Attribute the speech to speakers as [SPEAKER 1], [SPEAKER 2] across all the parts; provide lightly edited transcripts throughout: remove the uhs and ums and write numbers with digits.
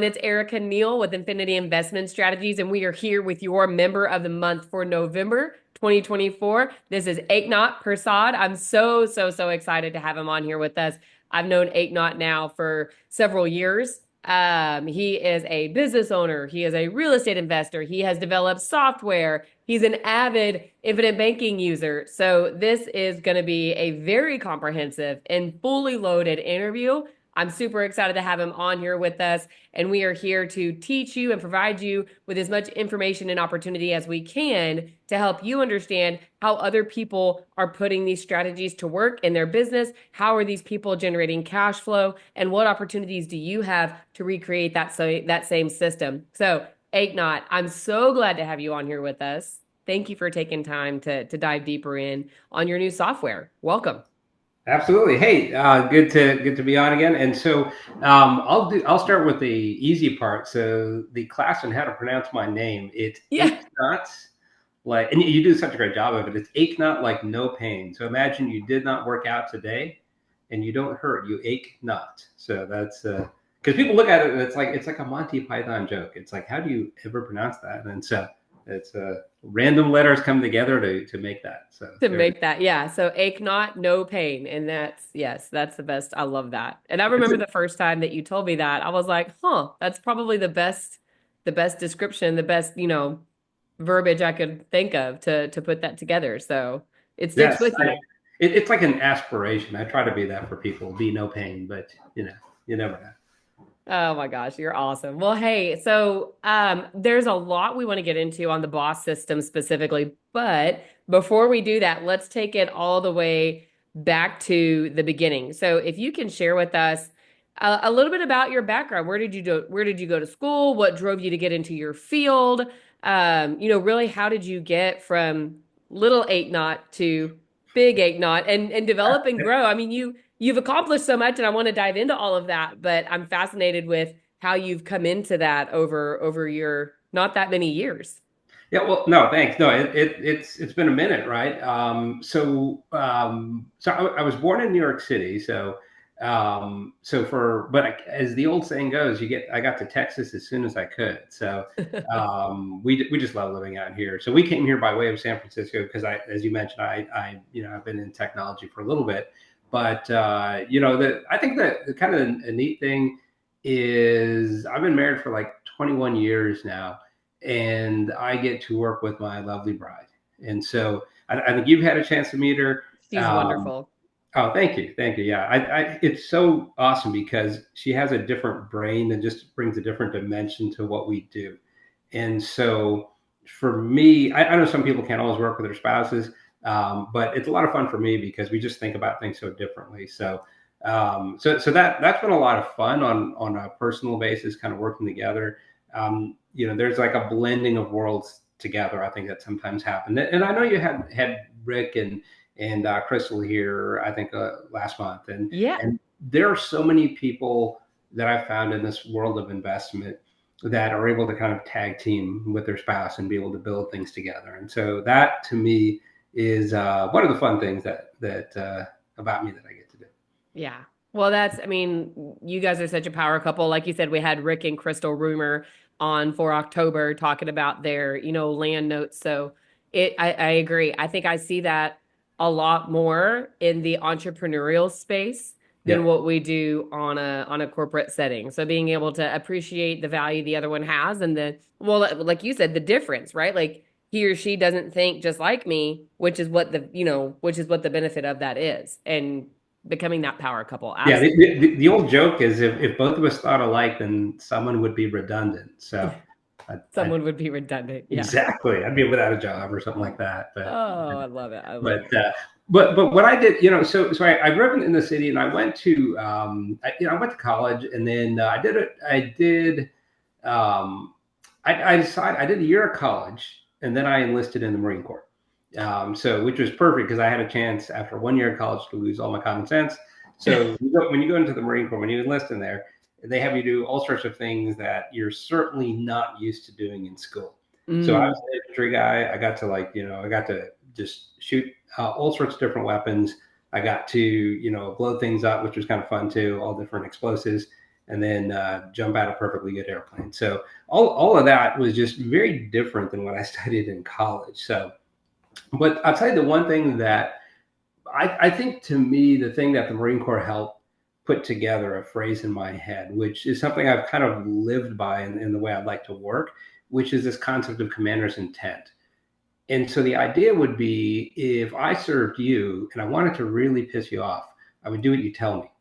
[SPEAKER 1] It's Erica Neal with Infinity Investment Strategies, and we are here with your member of the month for November 2024. This is Eknath Persaud. I'm so excited to have him on here with us. I've known Eknath now for several years. He is a business owner. He is a real estate investor. He has developed software. He's an avid infinite banking user. So this is going to be a very comprehensive and fully loaded interview. I'm super excited to have him on here with us, and we are here to teach you and provide you with as much information and opportunity as we can to help you understand how other people are putting these strategies to work in their business. How are these people generating cash flow, and what opportunities do you have to recreate that same system? So, Eknath, I'm so glad to have you on here with us. Thank you for taking time to dive deeper in on your new software. Welcome.
[SPEAKER 2] Absolutely. Hey, good to be on again. And so I'll start with the easy part. So the class on how to pronounce my name, it's
[SPEAKER 1] Yeah.
[SPEAKER 2] Eknath, like, and you do such a great job of it. It's Eknath, like no pain. So imagine you did not work out today, and you don't hurt. You ache not. So that's because people look at it and it's like a Monty Python joke. It's like, how do you ever pronounce that? And so it's random letters come together to make that. So
[SPEAKER 1] To
[SPEAKER 2] there.
[SPEAKER 1] make that, yeah. So ache not, no pain. And that's, yes, that's the best. I love that. And I
[SPEAKER 2] It's
[SPEAKER 1] remember the first time that you told me that, I was like, huh, that's probably the best description, the best, verbiage I could think of to put that together. So it sticks
[SPEAKER 2] Yes,
[SPEAKER 1] with you.
[SPEAKER 2] it's like an aspiration. I try to be that for people, be no pain, but you never know.
[SPEAKER 1] Oh my gosh, you're awesome. Well, hey, so there's a lot we want to get into on the boss system specifically, but before we do that, let's take it all the way back to the beginning. So if you can share with us a little bit about your background, where did you go to school? What drove you to get into your field? Really, how did you get from little eight knot to big eight knot and develop and grow? I mean, you've accomplished so much, and I want to dive into all of that, but I'm fascinated with how you've come into that over your not that many years.
[SPEAKER 2] Yeah, well, no, thanks. No, it's been a minute, right? So I was born in New York City, but as the old saying goes, I got to Texas as soon as I could. So we just love living out here. So we came here by way of San Francisco because as you mentioned, I've been in technology for a little bit, but I think that the kind of a neat thing is I've been married for like 21 years now, and I get to work with my lovely bride. And so I think you've had a chance to meet her.
[SPEAKER 1] She's
[SPEAKER 2] Um,
[SPEAKER 1] wonderful.
[SPEAKER 2] oh, thank you. Yeah, it's so awesome because she has a different brain and just brings a different dimension to what we do. And so for me, I know some people can't always work with their spouses, but it's a lot of fun for me because we just think about things so differently. So that's been a lot of fun on a personal basis, kind of working together. There's like a blending of worlds together. I think that sometimes happens. And I know you had Rick and Crystal here, I think last month, and
[SPEAKER 1] Yeah.
[SPEAKER 2] and there are so many people that I've found in this world of investment that are able to kind of tag team with their spouse and be able to build things together. And so that to me is one of the fun things that about me that I get to do.
[SPEAKER 1] Yeah. Well, I mean, you guys are such a power couple. Like you said, we had Rick and Crystal Rumor on for October talking about their, land notes. So I agree. I think I see that a lot more in the entrepreneurial space than
[SPEAKER 2] Yeah.
[SPEAKER 1] what we do on a corporate setting. So being able to appreciate the value the other one has and like you said, the difference, right? Like he or she doesn't think just like me, which is what the benefit of that is. And becoming that power couple.
[SPEAKER 2] Yeah,
[SPEAKER 1] Absolutely.
[SPEAKER 2] the old joke is if both of us thought alike, then someone would be redundant. So, I
[SPEAKER 1] Someone would be redundant. Yeah.
[SPEAKER 2] exactly, I'd be without a job or something like that.
[SPEAKER 1] Oh, I love it. I love
[SPEAKER 2] But
[SPEAKER 1] it.
[SPEAKER 2] uh, but what I did, I grew up in the city, and I went to I went to college, and then I decided I did a year of college, and then I enlisted in the Marine Corps. So which was perfect because I had a chance after 1 year of college to lose all my common sense. So when you go into the Marine Corps, when you enlist in there, they have you do all sorts of things that you're certainly not used to doing in school. So I
[SPEAKER 1] Mm.
[SPEAKER 2] was an infantry guy. I got to just shoot all sorts of different weapons. I got to blow things up, which was kind of fun too, all different explosives. and then jump out a perfectly good airplane. So all of that was just very different than what I studied in college. So, but I'll tell you the one thing that I think to me, the thing that the Marine Corps helped put together a phrase in my head, which is something I've kind of lived by in the way I'd like to work, which is this concept of commander's intent. And so the idea would be if I served you and I wanted to really piss you off, I would do what you tell me.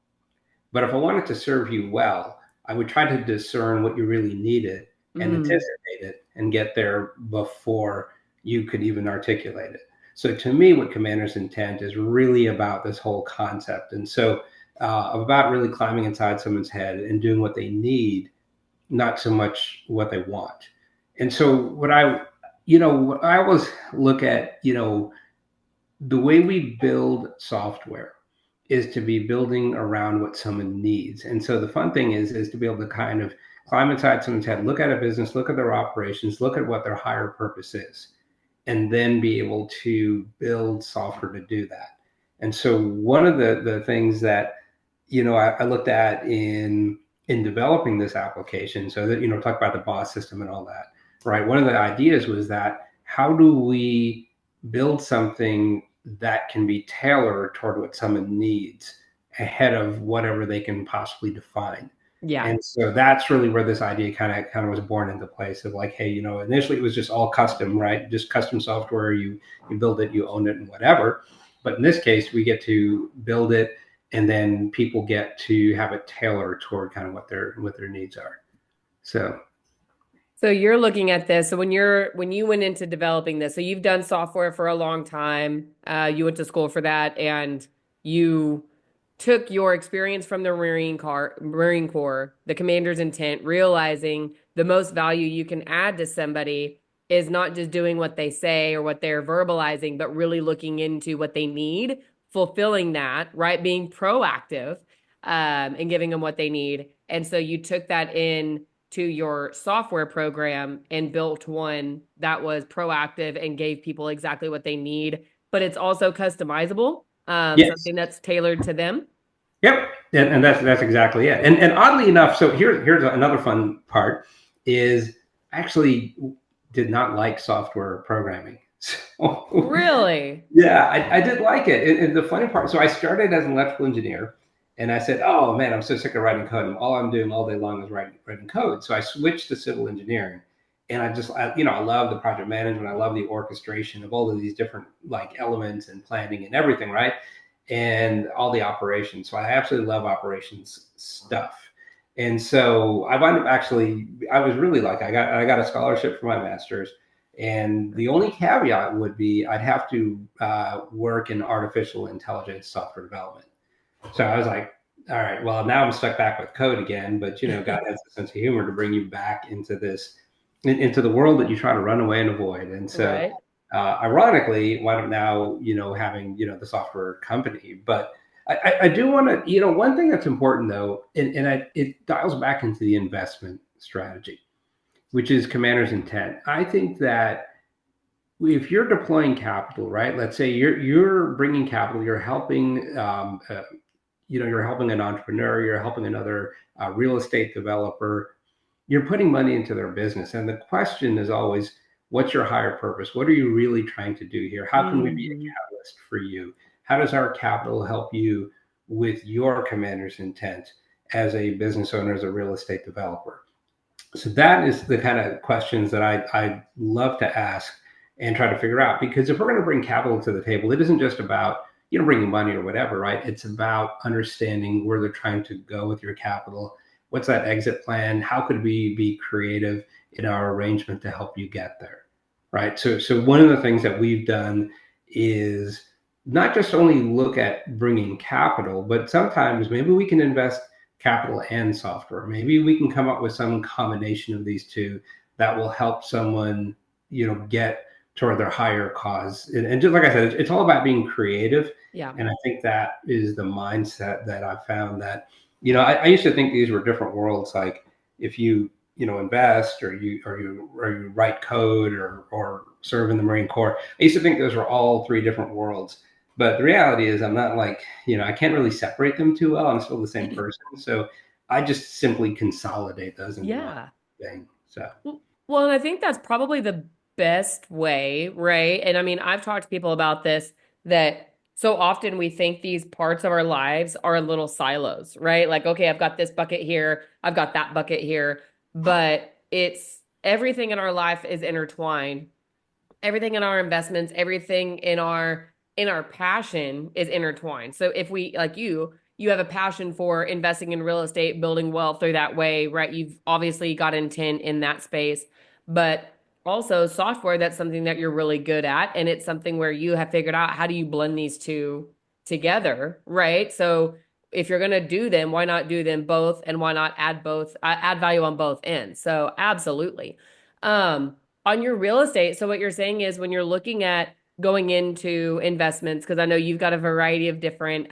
[SPEAKER 2] But if I wanted to serve you well, I would try to discern what you really needed and
[SPEAKER 1] Mm,
[SPEAKER 2] anticipate it and get there before you could even articulate it. So to me, what commander's intent is really about this whole concept. And so about really climbing inside someone's head and doing what they need, not so much what they want. And so I always look at, the way we build software is to be building around what someone needs. And so the fun thing is to be able to kind of climb inside someone's head, look at a business, look at their operations, look at what their higher purpose is, and then be able to build software to do that. And so one of the things that I looked at in developing this application, so that talk about the B.O.S.S system and all that, right? One of the ideas was that how do we build something that can be tailored toward what someone needs ahead of whatever they can possibly define.
[SPEAKER 1] yeah.
[SPEAKER 2] And so that's really where this idea kind of was born into place of like, hey, initially it was just all custom, right? Just custom software. You build it, you own it, and whatever. But in this case, we get to build it, and then people get to have it tailored toward kind of what their needs are. So
[SPEAKER 1] So you're looking at this. So when you went into developing this, so you've done software for a long time. You went to school for that, and you took your experience from the Marine Corps, the commander's intent, realizing the most value you can add to somebody is not just doing what they say or what they're verbalizing, but really looking into what they need, fulfilling that, right? Being proactive, and giving them what they need. And so you took that in to your software program and built one that was proactive and gave people exactly what they need, but it's also customizable,
[SPEAKER 2] yes,
[SPEAKER 1] something that's tailored to them.
[SPEAKER 2] yep, and that's exactly it. And oddly enough, so here's another fun part is I actually did not like software programming. So
[SPEAKER 1] Really?
[SPEAKER 2] yeah, I did like it. And the funny part, so I started as an electrical engineer, and I said, "Oh man, I'm so sick of writing code. And all I'm doing all day long is writing code." So I switched to civil engineering, and I love the project management. I love the orchestration of all of these different like elements and planning and everything, right? And all the operations. So I absolutely love operations stuff. And so I wound up actually, I was really lucky. I got a scholarship for my master's, and the only caveat would be I'd have to work in artificial intelligence software development. So I was like, all right, well, now I'm stuck back with code again. But God has a sense of humor to bring you back into into the world that you try to run away and avoid. And so,
[SPEAKER 1] Right.
[SPEAKER 2] ironically, why don't now having the software company, but I do want to one thing that's important though, and it dials back into the investment strategy, which is commander's intent. I think that if you're deploying capital, right? Let's say you're bringing capital, you're helping, you're helping an entrepreneur, you're helping another real estate developer. You're putting money into their business, and the question is always, what's your higher purpose? What are you really trying to do here? How can we be a
[SPEAKER 1] Hmm.
[SPEAKER 2] catalyst for you? How does our capital help you with your commander's intent as a business owner, as a real estate developer? So that is the kind of questions that I love to ask and try to figure out. Because if we're going to bring capital to the table, it isn't just about bringing money or whatever, right? It's about understanding where they're trying to go with your capital. What's that exit plan? How could we be creative in our arrangement to help you get there, right? So one of the things that we've done is not just only look at bringing capital, but sometimes maybe we can invest capital and software. Maybe we can come up with some combination of these two that will help someone, get toward their higher cause. And just like I said, it's all about being creative.
[SPEAKER 1] Yeah.
[SPEAKER 2] And I think that is the mindset that I found that, I used to think these were different worlds. Like if you, invest or you write code or serve in the Marine Corps. I used to think those were all three different worlds. But the reality is I'm not like, I can't really separate them too well. I'm still the same person. So I just simply consolidate those into one
[SPEAKER 1] Yeah.
[SPEAKER 2] thing. So
[SPEAKER 1] Well, and I think that's probably the best way, right? And I mean, I've talked to people about this that so often we think these parts of our lives are little silos, right? Like, okay, I've got this bucket here, I've got that bucket here, but it's everything in our life is intertwined, everything in our investments, everything in our passion is intertwined. So if we like you have a passion for investing in real estate, building wealth through that way, right? You've obviously got intent in that space, but also software, that's something that you're really good at, and it's something where you have figured out how do you blend these two together, right? So if you're going to do them, why not do them both, and why not add value on both ends? So absolutely. Um, on your real estate, so what you're saying is when you're looking at going into investments, because I know you've got a variety of different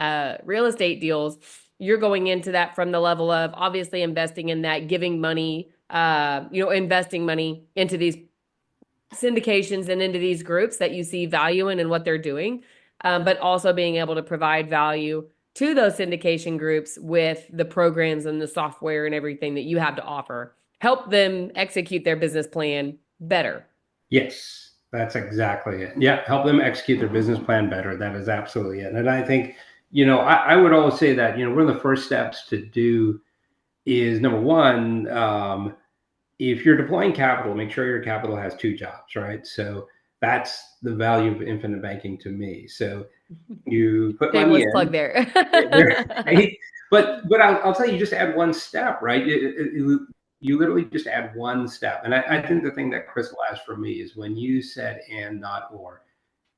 [SPEAKER 1] real estate deals, you're going into that from the level of obviously investing in that, giving money, investing money into these syndications and into these groups that you see value in and what they're doing, but also being able to provide value to those syndication groups with the programs and the software and everything that you have to offer. Help them execute their business plan better.
[SPEAKER 2] yes, that's exactly it. Yeah, help them execute their business plan better. That is absolutely it. And I think, I would always say that, one of the first steps to do is number one, if you're deploying capital, make sure your capital has two jobs, right? So that's the value of infinite banking to me. So you put money
[SPEAKER 1] Shameless plug
[SPEAKER 2] in,
[SPEAKER 1] there.
[SPEAKER 2] right? But I'll tell you, just add one step, right? You literally just add one step. And I think
[SPEAKER 1] Mhm.
[SPEAKER 2] the thing that crystallized for me is when you said and not or.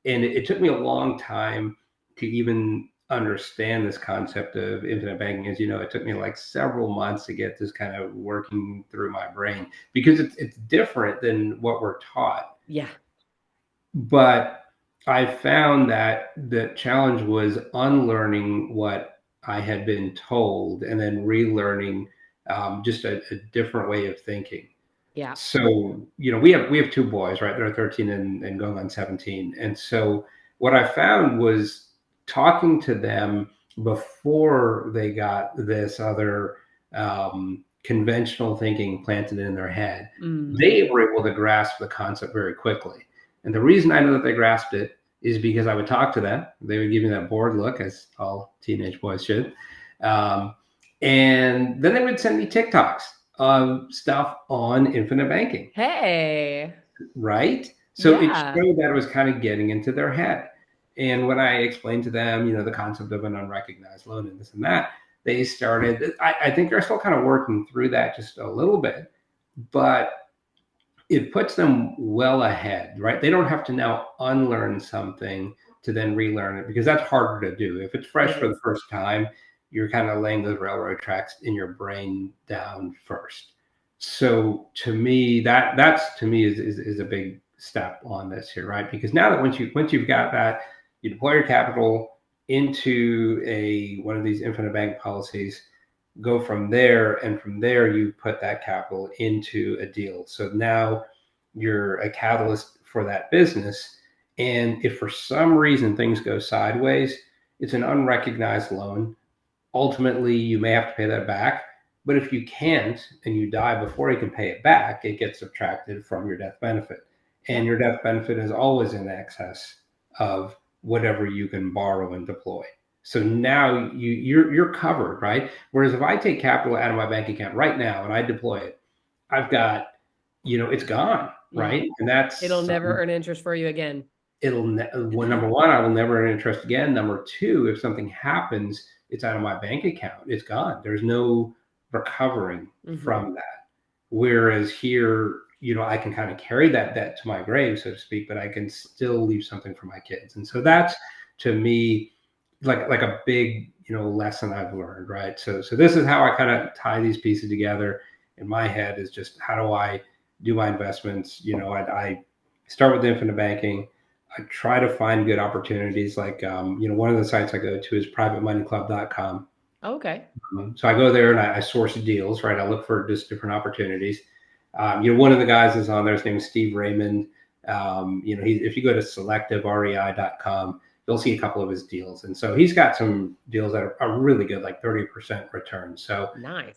[SPEAKER 2] And it took me a long time to even understand this concept of infinite banking. As you know, it took me like several months to get this kind of working through my brain because it's different than what we're taught.
[SPEAKER 1] Yeah,
[SPEAKER 2] But I found that the challenge was unlearning what I had been told and then relearning just a different way of thinking.
[SPEAKER 1] yeah.
[SPEAKER 2] So, we have two boys, right? They're 13 and going on 17. And so what I found was talking to them before they got this other conventional thinking planted in their head,
[SPEAKER 1] Mm.
[SPEAKER 2] they were able to grasp the concept very quickly. And the reason I know that they grasped it is because I would talk to them. They would give me that bored look, as all teenage boys should. Um, and then they would send me TikToks of stuff on infinite banking,
[SPEAKER 1] Hey.
[SPEAKER 2] right? So it
[SPEAKER 1] Yeah.
[SPEAKER 2] showed that it was kind of getting into their head. And when I explained to them, the concept of an unrecognized loan and this and that, they started, I think they're still kind of working through that just a little bit, but it puts them well ahead, right? They don't have to now unlearn something to then relearn it because that's harder to do. If it's
[SPEAKER 1] It
[SPEAKER 2] fresh for the
[SPEAKER 1] is.
[SPEAKER 2] first time, you're kind of laying those railroad tracks in your brain down first. So to me, that's to me is a big step on this here, right? Because now that once you've got that, you deploy your capital into a one of these infinite bank policies, go from there, and from there you put that capital into a deal. So now you're a catalyst for that business. And if for some reason things go sideways, it's an unrecognized loan. Ultimately, you may have to pay that back. But if you can't and you die before you can pay it back, it gets subtracted from your death benefit.
[SPEAKER 1] Yeah.
[SPEAKER 2] And your death benefit is always in excess of whatever you can borrow and deploy. So now you're covered, right? Whereas if I take capital out of my bank account right now and I deploy it, I've got, it's gone,
[SPEAKER 1] Yeah.
[SPEAKER 2] right? And
[SPEAKER 1] It'll
[SPEAKER 2] that's
[SPEAKER 1] never earn interest for you again.
[SPEAKER 2] well, number one, I will never earn interest again. Number two, if something happens, it's out of my bank account. It's gone. There's no recovering
[SPEAKER 1] Hmm.
[SPEAKER 2] from that. Whereas here, I can kind of carry that debt to my grave, so to speak, but I can still leave something for my kids. And so that's to me like a big, lesson I've learned, right? So this is how I kind of tie these pieces together in my head is just how do I do my investments? I start with infinite banking. I try to find good opportunities. Like, one of the sites I go to is privatemoneyclub.com.
[SPEAKER 1] Okay.
[SPEAKER 2] So I go there and I source deals, right? I look for just different opportunities. One of the guys is on there. His name is Steve Raymond. If you go to selectiverei.com, you'll see a couple of his deals. And so he's got some deals that are really good, like 30% return.
[SPEAKER 1] Nice.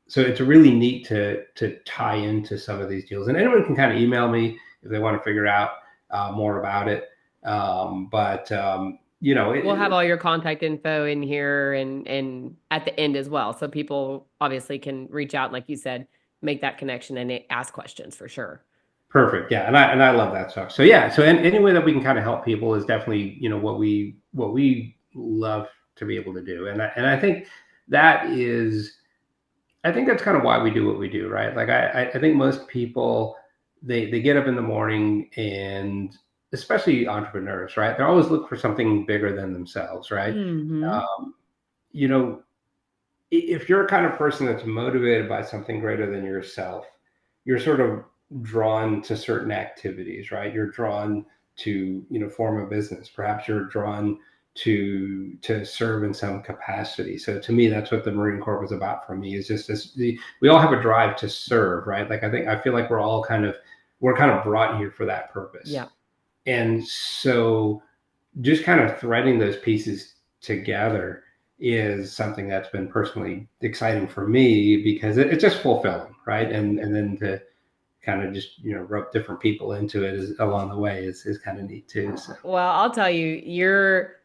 [SPEAKER 2] So it's really neat to tie into some of these deals. And anyone can kind of email me if they want to figure out more about it.
[SPEAKER 1] We'll have all your contact info in here and at the end as well. So people obviously can reach out, like you said, make that connection and ask questions for sure.
[SPEAKER 2] Perfect. Yeah. And I love that stuff. So yeah. So any way that we can kind of help people is definitely, what we love to be able to do. And I think that is, I think that's kind of why we do what we do, right? Like I think most people, they get up in the morning, and especially entrepreneurs, right? They always look for something bigger than themselves, right?
[SPEAKER 1] Mm-hmm.
[SPEAKER 2] Um, you know, if you're a kind of person that's motivated by something greater than yourself, you're sort of drawn to certain activities, right? You're drawn to, form a business. Perhaps you're drawn to serve in some capacity. So to me, that's what the Marine Corps was about for me, is just this, we all have a drive to serve, right? Like I feel like we're kind of brought here for that purpose.
[SPEAKER 1] Yeah.
[SPEAKER 2] And so just kind of threading those pieces together is something that's been personally exciting for me, because it's just fulfilling, right? And then to kind of just rope different people into it along the way is kind of neat too. So
[SPEAKER 1] Well, I'll tell you, your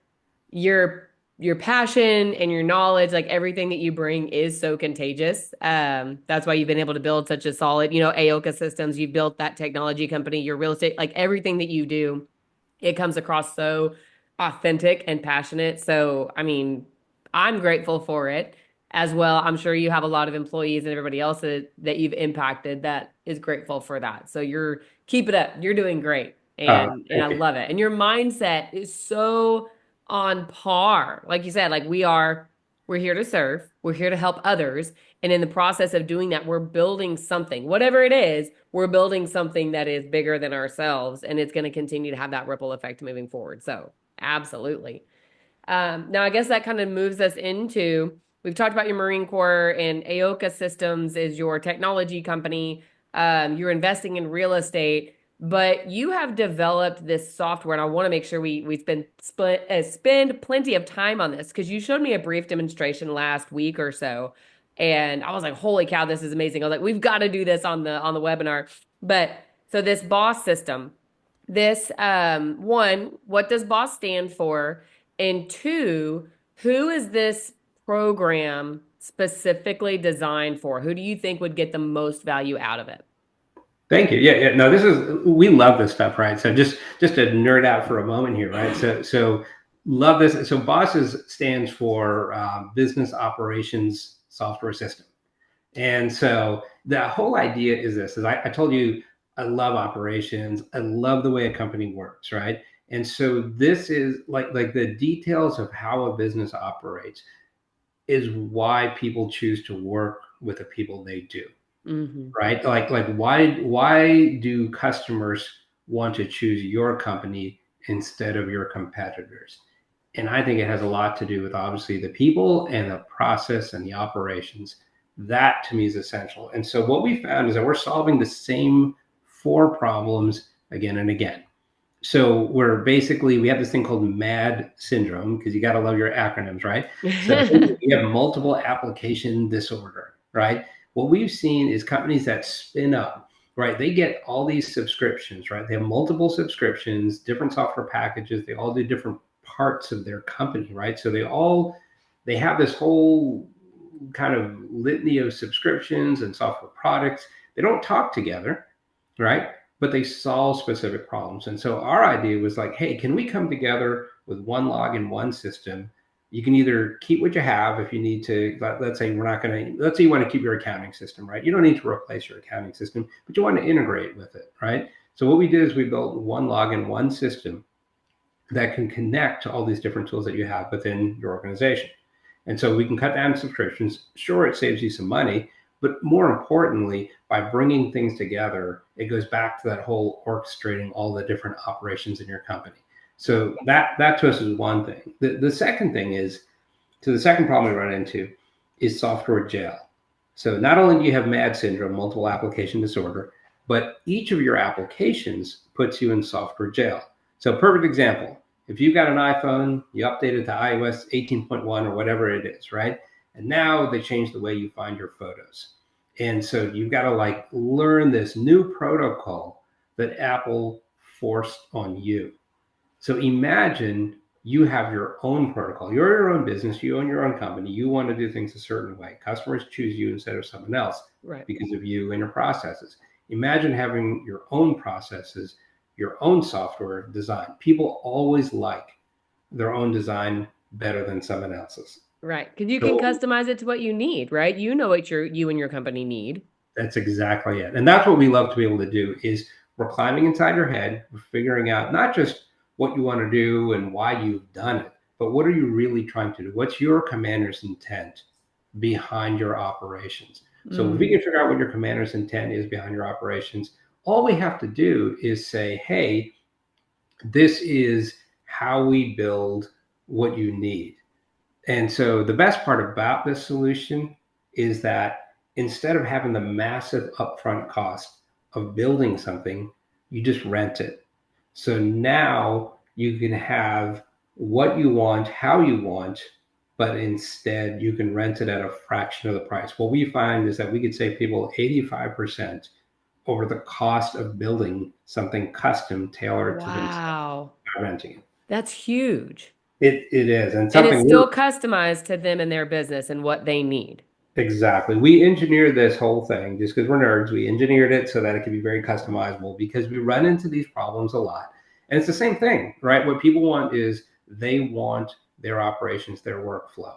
[SPEAKER 1] your passion and your knowledge, like everything that you bring is so contagious. That's why you've been able to build such a solid, AOKA systems. You've built that technology company, your real estate, like everything that you do, it comes across so authentic and passionate. So, I mean, I'm grateful for it as well. I'm sure you have a lot of employees and everybody else that you've impacted that is grateful for that. So you're keep it up. You're doing great. And I
[SPEAKER 2] thank you.
[SPEAKER 1] love it. And your mindset is so on par. Like you said, like we're here to serve, we're here to help others. And in the process of doing that, we're building something, whatever it is, we're building something that is bigger than ourselves. And it's going to continue to have that ripple effect moving forward. So, absolutely. Now, I guess that kind of moves us into we've talked about your Marine Corps, and AOKA Systems is your technology company. You're investing in real estate, but you have developed this software, and I want to make sure we spend plenty of time on this, because you showed me a brief demonstration last week or so, and I was like, "Holy cow, this is amazing!" I was like, "We've got to do this on the webinar." But so this B.O.S.S system, this one, what does B.O.S S stand for? And two, who is this program specifically designed for? Who do you think would get the most value out of it?
[SPEAKER 2] Thank you. Yeah, yeah. No, we love this stuff, right? So just to nerd out for a moment here, right? So love this. So BOSS stands for Business Operations Software System. And so the whole idea is this: is I told you I love operations. I love the way a company works, right? And so this is like the details of how a business operates is why people choose to work with the people they do,
[SPEAKER 1] Mm-hmm.
[SPEAKER 2] right? Like why do customers want to choose your company instead of your competitors? And I think it has a lot to do with obviously the people and the process and the operations. That to me is essential. And so what we found is that we're solving the same four problems again and again. So we have this thing called MAD syndrome, because you got to love your acronyms, right? So you have multiple application disorder, right? What we've seen is companies that spin up, right? They get all these subscriptions, right? They have multiple subscriptions, different software packages. They all do different parts of their company, right? So they have this whole kind of litany of subscriptions and software products. They don't talk together, right? But they solve specific problems. And so our idea was like, hey, can we come together with one log in one system? You can either keep what you have if you need to. Let's say let's say you want to keep your accounting system, right? You don't need to replace your accounting system, but you want to integrate with it, right? So what we did is we built one log in one system that can connect to all these different tools that you have within your organization. And so we can cut down subscriptions. Sure, it saves you some money, but more importantly, by bringing things together, it goes back to that whole orchestrating all the different operations in your company. So that to us is one thing. The second thing is, so the second problem we run into is software jail. So not only do you have MAD syndrome, multiple application disorder, but each of your applications puts you in software jail. So perfect example. If you've got an iPhone, you update it to iOS 18.1 or whatever it is, right? And now they change the way you find your photos. And so you've got to like learn this new protocol that Apple forced on you. So imagine you have your own protocol. You're your own business. You own your own company. You want to do things a certain way. Customers choose you instead of someone else
[SPEAKER 1] Right.
[SPEAKER 2] because of you and your processes. Imagine having your own processes, your own software design. People always like their own design better than someone else's.
[SPEAKER 1] Right. Because you can
[SPEAKER 2] So
[SPEAKER 1] customize it to what you need, right? You know what you and your company need.
[SPEAKER 2] that's exactly it. And that's what we love to be able to do is we're climbing inside your head, we're figuring out not just what you want to do and why you've done it, but what are you really trying to do? What's your commander's intent behind your operations? So if we
[SPEAKER 1] Mm,
[SPEAKER 2] can figure out what your commander's intent is behind your operations, all we have to do is say, hey, this is how we build what you need. And so the best part about this solution is that instead of having the massive upfront cost of building something, you just rent it. So now you can have what you want, how you want, but instead you can rent it at a fraction of the price. What we find is that we could save people 85% over the cost of building something custom tailored to themselves
[SPEAKER 1] wow.
[SPEAKER 2] by renting it.
[SPEAKER 1] That's huge.
[SPEAKER 2] It is, and
[SPEAKER 1] And it's
[SPEAKER 2] something we're
[SPEAKER 1] still customized to them and their business and what they need.
[SPEAKER 2] exactly. We engineered this whole thing just because we're nerds. We engineered it so that it could be very customizable because we run into these problems a lot. And it's the same thing, right? What people want is they want their operations, their workflow,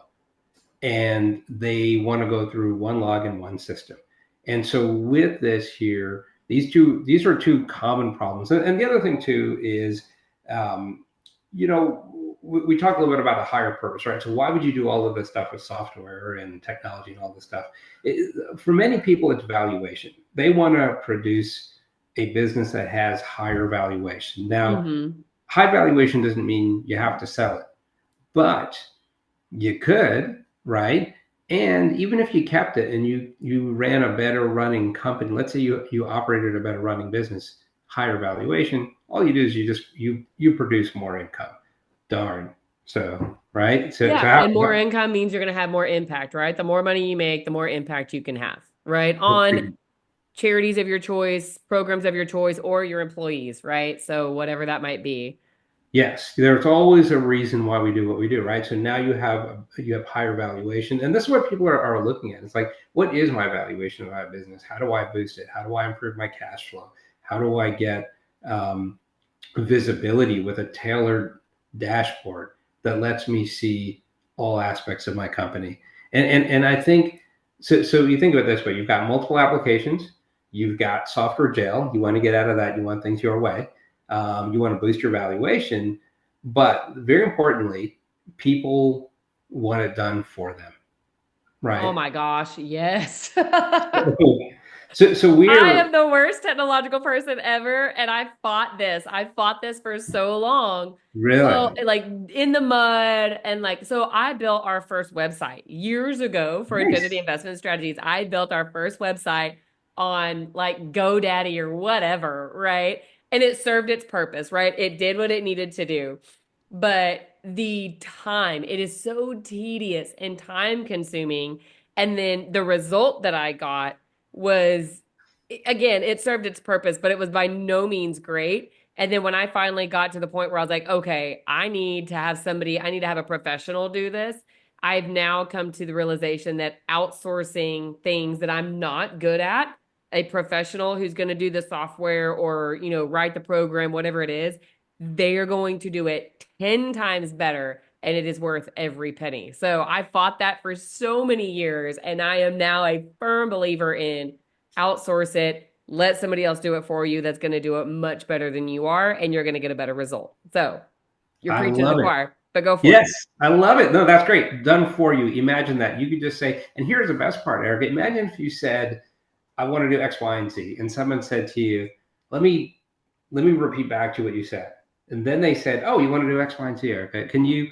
[SPEAKER 2] and they want to go through one login, one system. And so with this here, these are two common problems. And the other thing too is, um, we talk a little bit about a higher purpose, right? So why would you do all of this stuff with software and technology and all this stuff? For many people, it's valuation. They want to produce a business that has higher valuation. Now,
[SPEAKER 1] Hmm.
[SPEAKER 2] high valuation doesn't mean you have to sell it, but you could, right? And even if you kept it and you ran a better running company, let's say you operated a better running business, higher valuation, all you do is you produce more income. Darn. So, right? So
[SPEAKER 1] Yeah.
[SPEAKER 2] how,
[SPEAKER 1] And more income means you're going to have more impact, right? The more money you make, the more impact you can have, right? On charities of your choice, programs of your choice, or your employees, right? So whatever that might be.
[SPEAKER 2] yes, there's always a reason why we do what we do, right? So now you have higher valuation, and this is what people are looking at. It's like, what is my valuation of my business? How do I boost it? How do I improve my cash flow? How do I get um, visibility with a tailored dashboard that lets me see all aspects of my company? And I think so. So you think of it this way: you've got multiple applications, you've got software jail. You want to get out of that. You want things your way. You want to boost your valuation, but very importantly, people want it done for them,
[SPEAKER 1] Oh
[SPEAKER 2] right?
[SPEAKER 1] my gosh, yes.
[SPEAKER 2] So
[SPEAKER 1] I
[SPEAKER 2] we're
[SPEAKER 1] am the worst technological person ever, and I fought this. I fought this for so long. Oh,
[SPEAKER 2] really
[SPEAKER 1] like in the mud, and like so I built our first website years ago for Infinity
[SPEAKER 2] nice.
[SPEAKER 1] Investment Strategies. I built our first website on like GoDaddy or whatever, right? And it served its purpose, right? It did what it needed to do. But the time, it is so tedious and time consuming. And then the result that I got was again, it served its purpose, but it was by no means great. And then when I finally got to the point where I was like, okay, I need to have a professional do this. I've now come to the realization that outsourcing things that I'm not good at, a professional who's going to do the software or, write the program, whatever it is, they are going to do it 10 times better and it is worth every penny. So I fought that for so many years and I am now a firm believer in outsource it, let somebody else do it for you that's going to do it much better than you are, and you're going to get a better result. So you're
[SPEAKER 2] I
[SPEAKER 1] preaching to the
[SPEAKER 2] love it.
[SPEAKER 1] choir, but go for it.
[SPEAKER 2] Yes, I love it. No, that's great. Done for you. Imagine that. You could just say, and here's the best part, Eric. Imagine if you said, I want to do X, Y, and Z, and someone said to you, let me let me repeat back to what you said. And then they said, oh, you want to do X, Y, and Z, Eric. Can you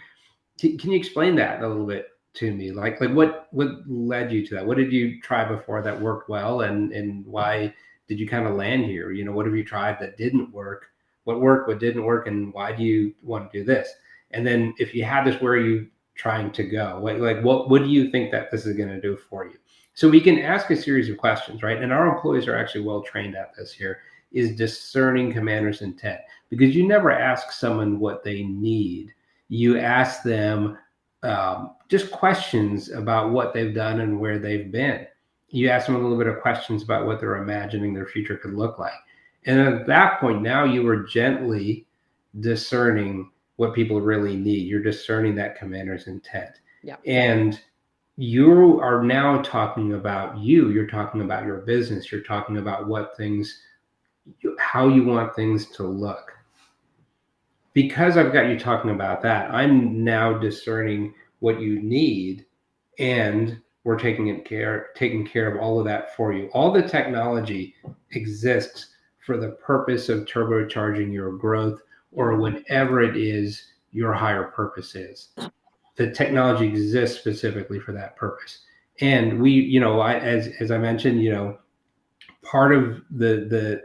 [SPEAKER 2] explain that a little bit to me? Like what led you to that? What did you try before that worked well, and why did you kind of land here? What have you tried that didn't work? what worked, what didn't work, and why do you want to do this? And then if you had this, where are you trying to go? Like what do you think that this is going to do for you? So we can ask a series of questions, right? And our employees are actually well trained at this here, is discerning commander's intent. Because you never ask someone what they need. You ask them just questions about what they've done and where they've been. You ask them a little bit of questions about what they're imagining their future could look like. And at that point, now you are gently discerning what people really need. You're discerning that commander's intent.
[SPEAKER 1] Yeah.
[SPEAKER 2] And you are now talking about you. You're talking about your business. You're talking about what things, how you want things to look. Because I've got you talking about that, I'm now discerning what you need, and we're taking care of all of that for you. All the technology exists for the purpose of turbocharging your growth, or whatever it is your higher purpose is. The technology exists specifically for that purpose. And we, as I mentioned, part of the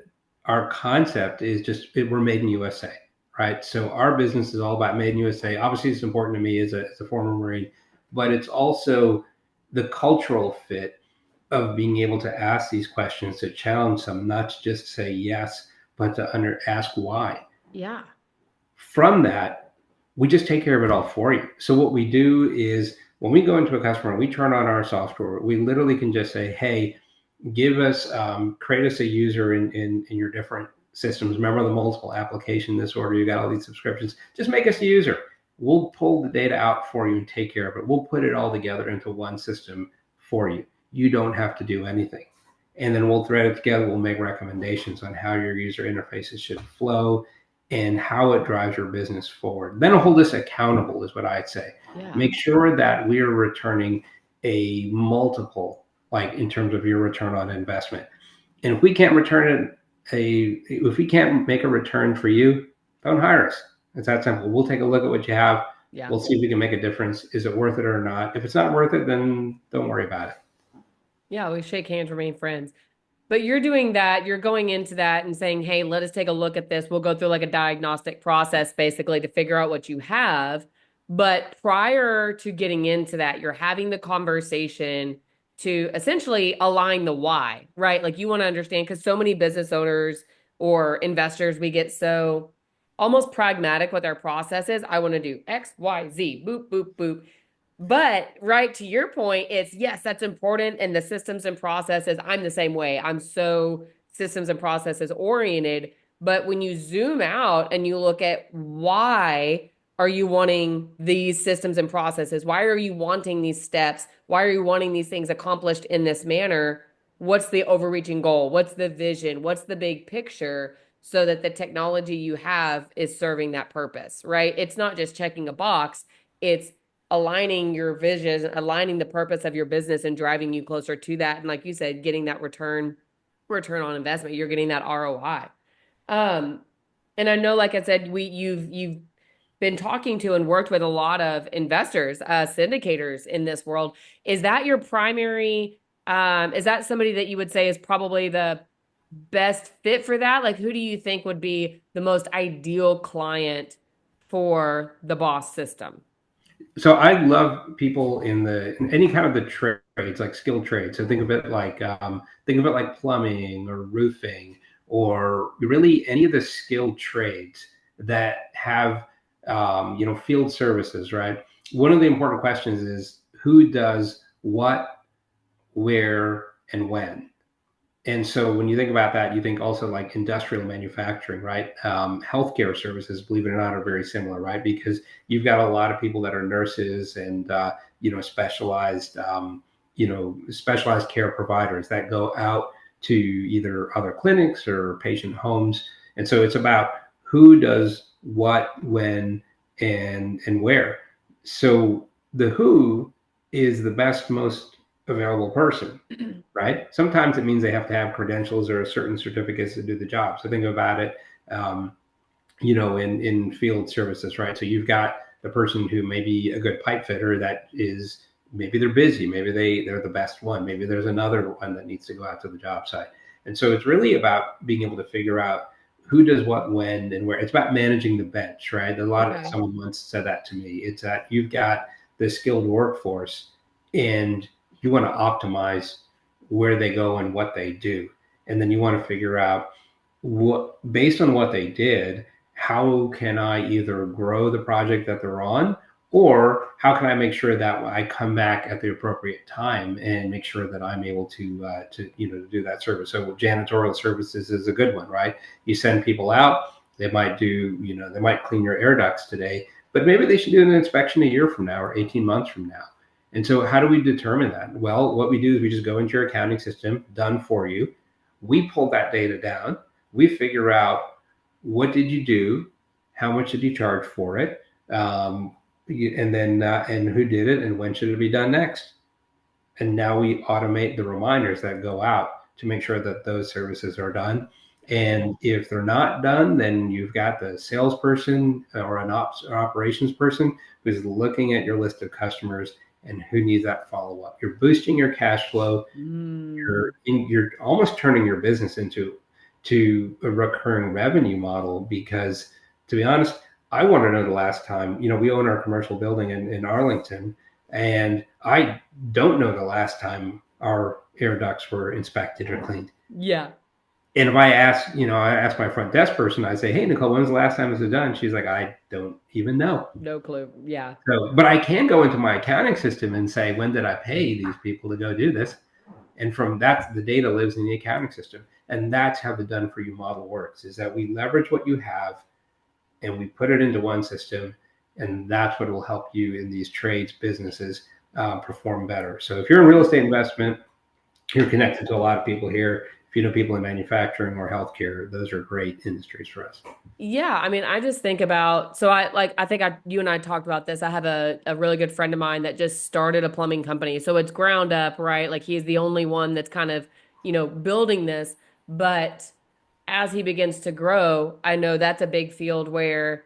[SPEAKER 2] our concept is just we're made in USA, right? So our business is all about made in USA. Obviously, it's important to me as a former Marine, but it's also the cultural fit of being able to ask these questions, to challenge them, not to just say yes, but to ask why.
[SPEAKER 1] Yeah.
[SPEAKER 2] From that, we just take care of it all for you. So what we do is when we go into a customer and we turn on our software, we literally can just say, hey, create us a user in your different systems. Remember the multiple application disorder, you got all these subscriptions, just make us a user. We'll pull the data out for you and take care of it. We'll put it all together into one system for you. You don't have to do anything. And then we'll thread it together. We'll make recommendations on how your user interfaces should flow and how it drives your business forward. Then hold us accountable is what I'd say.
[SPEAKER 1] Yeah.
[SPEAKER 2] Make sure that we are returning a multiple, like in terms of your return on investment. And if we can't if we can't make a return for you, don't hire us. It's that simple. We'll take a look at what you have.
[SPEAKER 1] Yeah.
[SPEAKER 2] We'll see if we can make a difference. Is it worth it or not? If it's not worth it, then don't worry about it.
[SPEAKER 1] Yeah, we shake hands, remain friends. But you're doing that, you're going into that and saying, hey, let us take a look at this. We'll go through like a diagnostic process basically to figure out what you have. But prior to getting into that, you're having the conversation to essentially align the why, right? Like you want to understand, because so many business owners or investors, we get so almost pragmatic with our processes. I want to do X, Y, Z, boop, boop, boop. But right to your point, it's yes, that's important. And the systems and processes, I'm the same way. I'm so systems and processes oriented. But when you zoom out and you look at why are you wanting these systems and processes? Why are you wanting these steps? Why are you wanting these things accomplished in this manner? What's the overreaching goal? What's the vision? What's the big picture? So that the technology you have is serving that purpose, right? It's not just checking a box. It's aligning your vision, aligning the purpose of your business and driving you closer to that. And like you said, getting that return on investment, you're getting that ROI. And I know, like I said, you've been talking to and worked with a lot of investors, syndicators in this world. Is that your primary, is that somebody that you would say is probably the best fit for that? Like, who do you think would be the most ideal client for the B.O.S.S system?
[SPEAKER 2] So I love people in any kind of the trades, like skilled trades. So think of it like plumbing or roofing, or really any of the skilled trades that have field services, right? One of the important questions is who does what, where, and when. And so when you think about that, you think also like industrial manufacturing, right? Healthcare services, believe it or not, are very similar, right? Because you've got a lot of people that are nurses and specialized care providers that go out to either other clinics or patient homes. And so it's about who does what, when, and where. So the who is the best, most available person, right? Sometimes it means they have to have credentials or certain certificates to do the job. So think about it, in field services, right? So you've got the person who may be a good pipe fitter that is, maybe they're busy, maybe they're the best one, maybe there's another one that needs to go out to the job site. And so it's really about being able to figure out who does what when and where. It's about managing the bench, right? A lot of
[SPEAKER 1] Okay.
[SPEAKER 2] someone once said that to me. It's that you've got the skilled workforce and you want to optimize where they go and what they do. And then you want to figure out what, based on what they did, how can I either grow the project that they're on, or how can I make sure that I come back at the appropriate time and make sure that I'm able to to do that service. So janitorial services is a good one, right? You send people out, they might do, they might clean your air ducts today, but maybe they should do an inspection a year from now or 18 months from now. And so how do we determine that? Well, what we do is we just go into your accounting system, done for you. We pull that data down. We figure out what did you do, how much did you charge for it, and then and who did it, and when should it be done next. And now we automate the reminders that go out to make sure that those services are done. And if they're not done, then you've got the salesperson or an operations person who's looking at your list of customers and who needs that follow up. You're boosting your cash flow.
[SPEAKER 1] Mm.
[SPEAKER 2] You're almost turning your business into a recurring revenue model, because to be honest, I want to know the last time. We own our commercial building in Arlington, and I don't know the last time our air ducts were inspected or cleaned.
[SPEAKER 1] Yeah.
[SPEAKER 2] And if I ask my front desk person, I say, "Hey, Nicole, when's the last time this was done?" She's like, "I don't even know."
[SPEAKER 1] No clue. Yeah.
[SPEAKER 2] So, but I can go into my accounting system and say, "When did I pay these people to go do this?" And from that, the data lives in the accounting system. And that's how the done for you model works, is that we leverage what you have and we put it into one system. And that's what will help you in these trades businesses perform better. So if you're in real estate investment, you're connected to a lot of people here. If you know people in manufacturing or healthcare, those are great industries for us.
[SPEAKER 1] Yeah, I mean, I just think about, so I think you and I talked about this. I have a really good friend of mine that just started a plumbing company. So it's ground up, right? Like he's the only one that's kind of, building this. But as he begins to grow, I know that's a big field where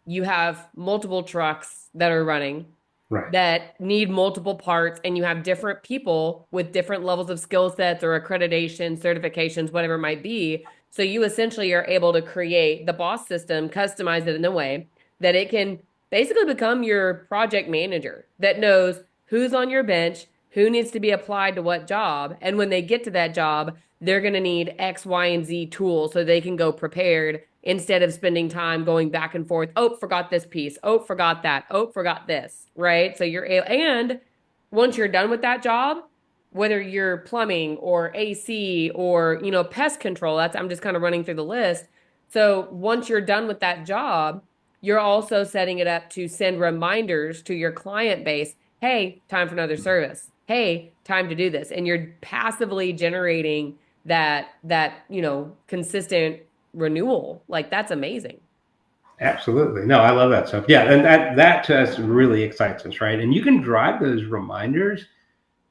[SPEAKER 1] you have multiple trucks that are running
[SPEAKER 2] Right.
[SPEAKER 1] that need multiple parts, and you have different people with different levels of skill sets or accreditation, certifications, whatever it might be. So you essentially are able to create the B.O.S.S system, customize it in a way that it can basically become your project manager that knows who's on your bench, who needs to be applied to what job. And when they get to that job, they're going to need X, Y, and Z tools so they can go prepared instead of spending time going back and forth. Oh, forgot this piece. Oh, forgot that. Oh, forgot this. Right. So and once you're done with that job, whether you're plumbing or AC or, pest control, I'm just kind of running through the list. So once you're done with that job, you're also setting it up to send reminders to your client base. Hey, time for another service. Hey, time to do this. And you're passively generating that consistent renewal. Like that's amazing.
[SPEAKER 2] Absolutely. No, I love that stuff. Yeah. And that to us really excites us, right? And you can drive those reminders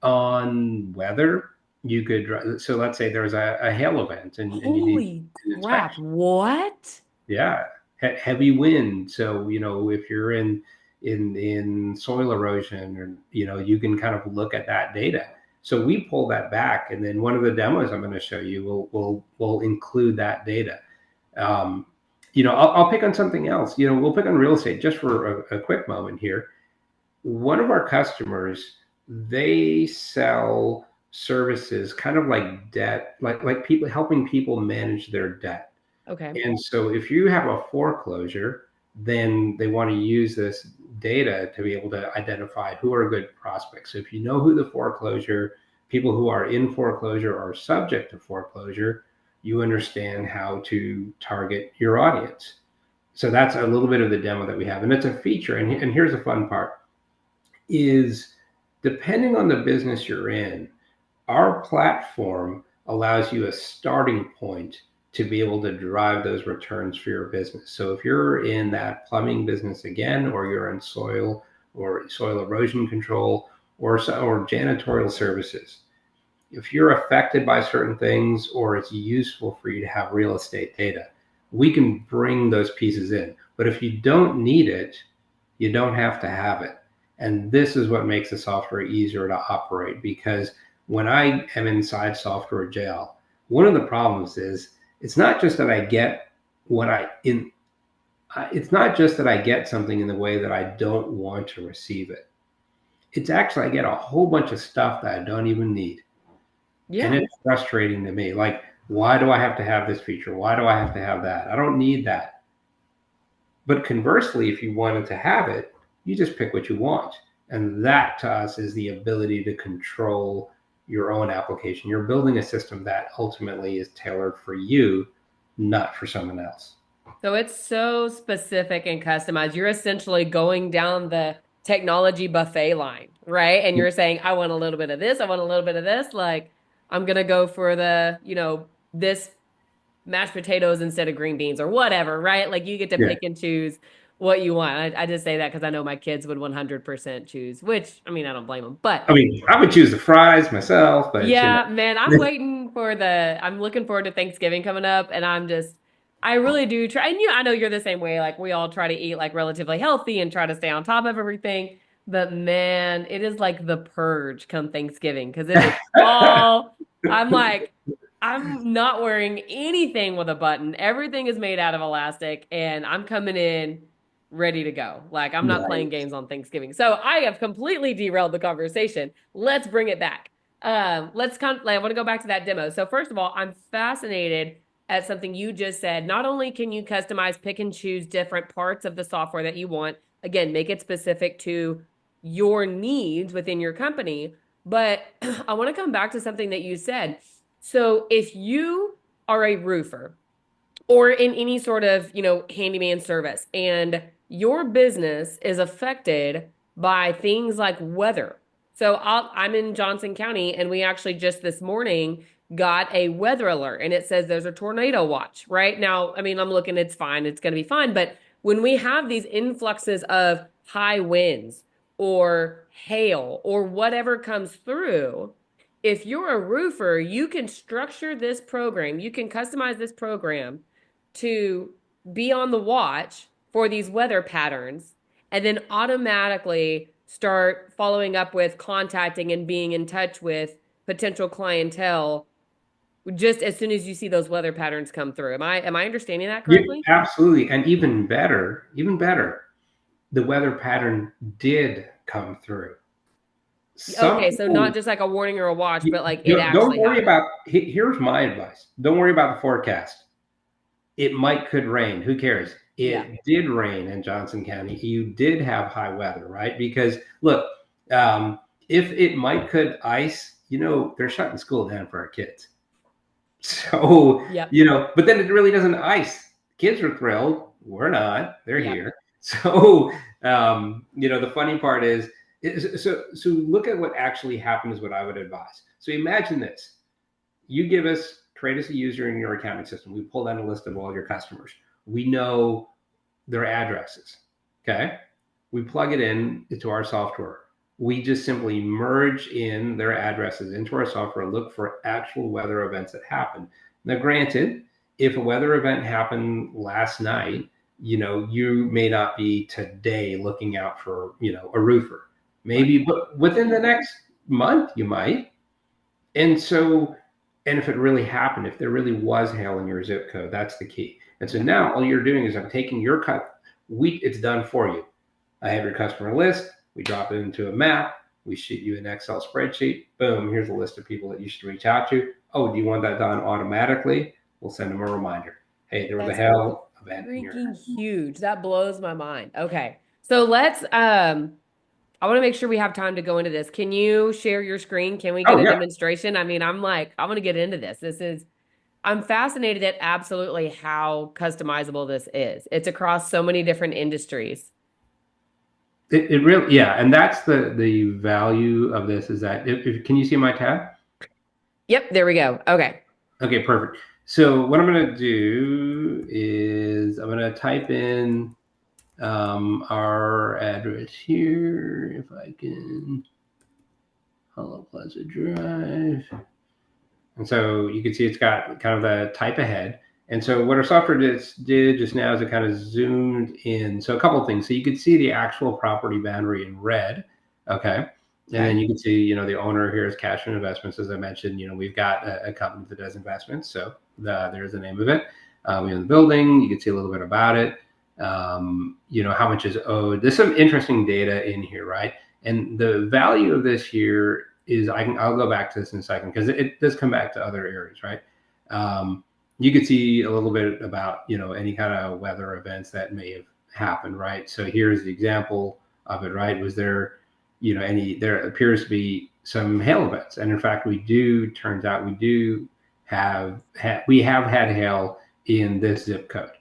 [SPEAKER 2] on weather. You could drive, so let's say there's a hail event and you need
[SPEAKER 1] Holy
[SPEAKER 2] an
[SPEAKER 1] crap.
[SPEAKER 2] inspection.
[SPEAKER 1] What?
[SPEAKER 2] Yeah, heavy wind. So if you're in soil erosion, or you can kind of look at that data. So we pull that back, and then one of the demos I'm going to show you will include that data. Um, I'll pick on something else. We'll pick on real estate just for a quick moment here. One of our customers, they sell services kind of like debt, like people helping people manage their debt.
[SPEAKER 1] Okay.
[SPEAKER 2] And so if you have a foreclosure, then they want to use this data to be able to identify who are good prospects. So if you know who the foreclosure, people who are in foreclosure or subject to foreclosure, you understand how to target your audience. So that's a little bit of the demo that we have. And it's a feature. And here's the fun part is, depending on the business you're in, our platform allows you a starting point to be able to drive those returns for your business. So if you're in that plumbing business again, or you're in soil or soil erosion control, or janitorial services, if you're affected by certain things, or it's useful for you to have real estate data, we can bring those pieces in. But if you don't need it, you don't have to have it. And this is what makes the software easier to operate, because when I am inside software jail, one of the problems is it's not just that I get what it's not just that I get something in the way that I don't want to receive it. It's actually I get a whole bunch of stuff that I don't even need. And
[SPEAKER 1] Yeah.
[SPEAKER 2] it's frustrating to me. Like, why do I have to have this feature? Why do I have to have that? I don't need that. But conversely, if you wanted to have it, you just pick what you want. And that to us is the ability to control your own application. You're building a system that ultimately is tailored for you, not for someone else.
[SPEAKER 1] So it's so specific and customized. You're essentially going down the technology buffet line, right? And you're saying, I want a little bit of this, I want a little bit of this. Like, I'm gonna go for the, this mashed potatoes instead of green beans or whatever, right? Like you get to
[SPEAKER 2] Yeah.
[SPEAKER 1] pick and choose what you want. I just say that because I know my kids would 100% choose, which I mean, I don't blame them. But
[SPEAKER 2] I mean, I would choose the fries myself, but
[SPEAKER 1] yeah, man, I'm looking forward to Thanksgiving coming up, and I really do try. And I know you're the same way. Like we all try to eat like relatively healthy and try to stay on top of everything. But man, it is like the purge come Thanksgiving because it is all, I'm like, I'm not wearing anything with a button. Everything is made out of elastic, and I'm coming in ready to go. Like I'm not playing
[SPEAKER 2] nice.
[SPEAKER 1] games on Thanksgiving. So I have completely derailed the conversation. Let's bring it back. I want to go back to that demo. So first of all, I'm fascinated at something you just said. Not only can you customize, pick and choose different parts of the software that you want, again, make it specific to your needs within your company, but I want to come back to something that you said. So if you are a roofer or in any sort of, handyman service and your business is affected by things like weather. So I'm in Johnson County and we actually just this morning got a weather alert and it says there's a tornado watch right now. I mean, I'm looking, it's fine. It's going to be fine. But when we have these influxes of high winds or hail or whatever comes through, if you're a roofer, you can structure this program, you can customize this program to be on the watch for these weather patterns and then automatically start following up with contacting and being in touch with potential clientele just as soon as you see those weather patterns come through. Am I understanding that
[SPEAKER 2] Yeah,
[SPEAKER 1] correctly?
[SPEAKER 2] absolutely. And even better, the weather pattern did come through. Some
[SPEAKER 1] Okay, so not
[SPEAKER 2] people,
[SPEAKER 1] just like a warning or a watch, but like it
[SPEAKER 2] don't
[SPEAKER 1] actually
[SPEAKER 2] worry
[SPEAKER 1] happened.
[SPEAKER 2] about, here's my advice. Don't worry about the forecast. Could rain. Who cares?
[SPEAKER 1] Yeah.
[SPEAKER 2] It did rain in Johnson County. You did have high weather, right? Because look, if it could ice, they're shutting school down for our kids. So,
[SPEAKER 1] Yep.
[SPEAKER 2] but then it really doesn't ice. Kids are thrilled. We're not. They're
[SPEAKER 1] Yep.
[SPEAKER 2] here. So, the funny part so look at what actually happened is what I would advise. So imagine this. Create us a user in your accounting system. We pull down a list of all your customers. We know their addresses. Okay. We plug it in into our software. We just simply merge in their addresses into our software, look for actual weather events that happen. Now, granted, if a weather event happened last night, you may not be today looking out for, a roofer.
[SPEAKER 1] Right.
[SPEAKER 2] Maybe, but within the next month, you might. And so, and if it really happened, if there really was hail in your zip code, that's the key. And so
[SPEAKER 1] Yep.
[SPEAKER 2] now all you're doing is I'm taking your it's done for you. I have your customer list. We drop it into a map. We shoot you an Excel spreadsheet. Boom, here's a list of people that you should reach out to. Oh, do you want that done automatically? We'll send them a reminder. Hey, there was a
[SPEAKER 1] That's
[SPEAKER 2] hail event in your.
[SPEAKER 1] freaking huge. That blows my mind. Okay. So I want to make sure we have time to go into this. Can you share your screen? Can we get
[SPEAKER 2] Oh,
[SPEAKER 1] a
[SPEAKER 2] yeah.
[SPEAKER 1] demonstration? I mean, I want to get into this. I'm fascinated at absolutely how customizable this is. It's across so many different industries.
[SPEAKER 2] It really, yeah. And that's the value of this is that can you see my tab?
[SPEAKER 1] Yep, there we go. Okay.
[SPEAKER 2] Okay, perfect. So what I'm going to do is I'm going to type in our address here, if I can. Hollow Plaza Drive. And so you can see it's got kind of the type ahead. And so what our software did just now is it kind of zoomed in. So a couple of things. So you could see the actual property boundary in red. Okay. And then
[SPEAKER 1] Okay.
[SPEAKER 2] you can see, the owner here is Cash and Investments. As I mentioned, we've got a company that does investments. So there's the name of it. the building. You can see a little bit about it. How much is owed. There's some interesting data in here, right? And the value of this here is I'll go back to this in a second because it does come back to other areas, right? You could see a little bit about any kind of weather events that may have happened, right? So here's the example of it, right? Was there there appears to be some hail events, and in fact turns out we do we have had hail in this zip code.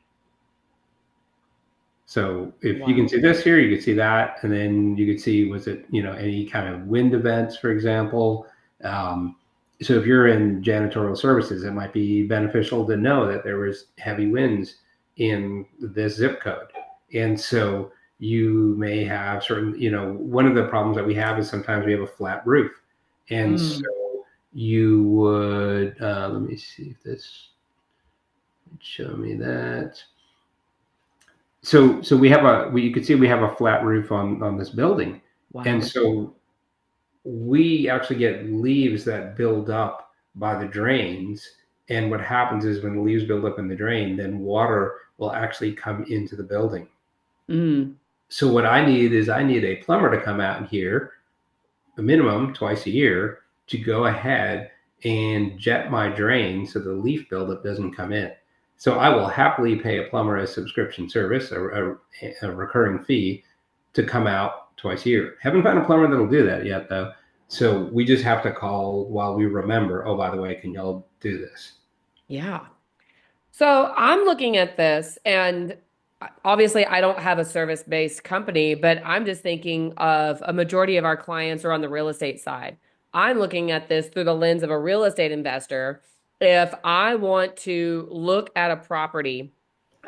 [SPEAKER 2] So if you can
[SPEAKER 1] Wow.
[SPEAKER 2] see this here, you can see that, and then you can see, was it, any kind of wind events, for example. Um, so if you're in janitorial services, it might be beneficial to know that there was heavy winds in this zip code. And so you may have certain, one of the problems that we have is sometimes we have a flat roof. And so
[SPEAKER 1] Mm.
[SPEAKER 2] you would, let me see if this would show me that. So you can see we have a flat roof on this building, and
[SPEAKER 1] Wow.
[SPEAKER 2] so we actually get leaves that build up by the drains. And what happens is when the leaves build up in the drain, then water will actually come into the building.
[SPEAKER 1] Mm.
[SPEAKER 2] So what I need a plumber to come out here a minimum twice a year to go ahead and jet my drain so the leaf buildup doesn't come in. So I will happily pay a plumber a subscription service, a recurring fee, to come out twice a year. Haven't found a plumber that'll do that yet, though. So we just have to call while we remember, oh, by the way, can y'all do this?
[SPEAKER 1] Yeah. So I'm looking at this, and obviously, I don't have a service-based company, but I'm just thinking of a majority of our clients are on the real estate side. I'm looking at this through the lens of a real estate investor. If I want to look at a property,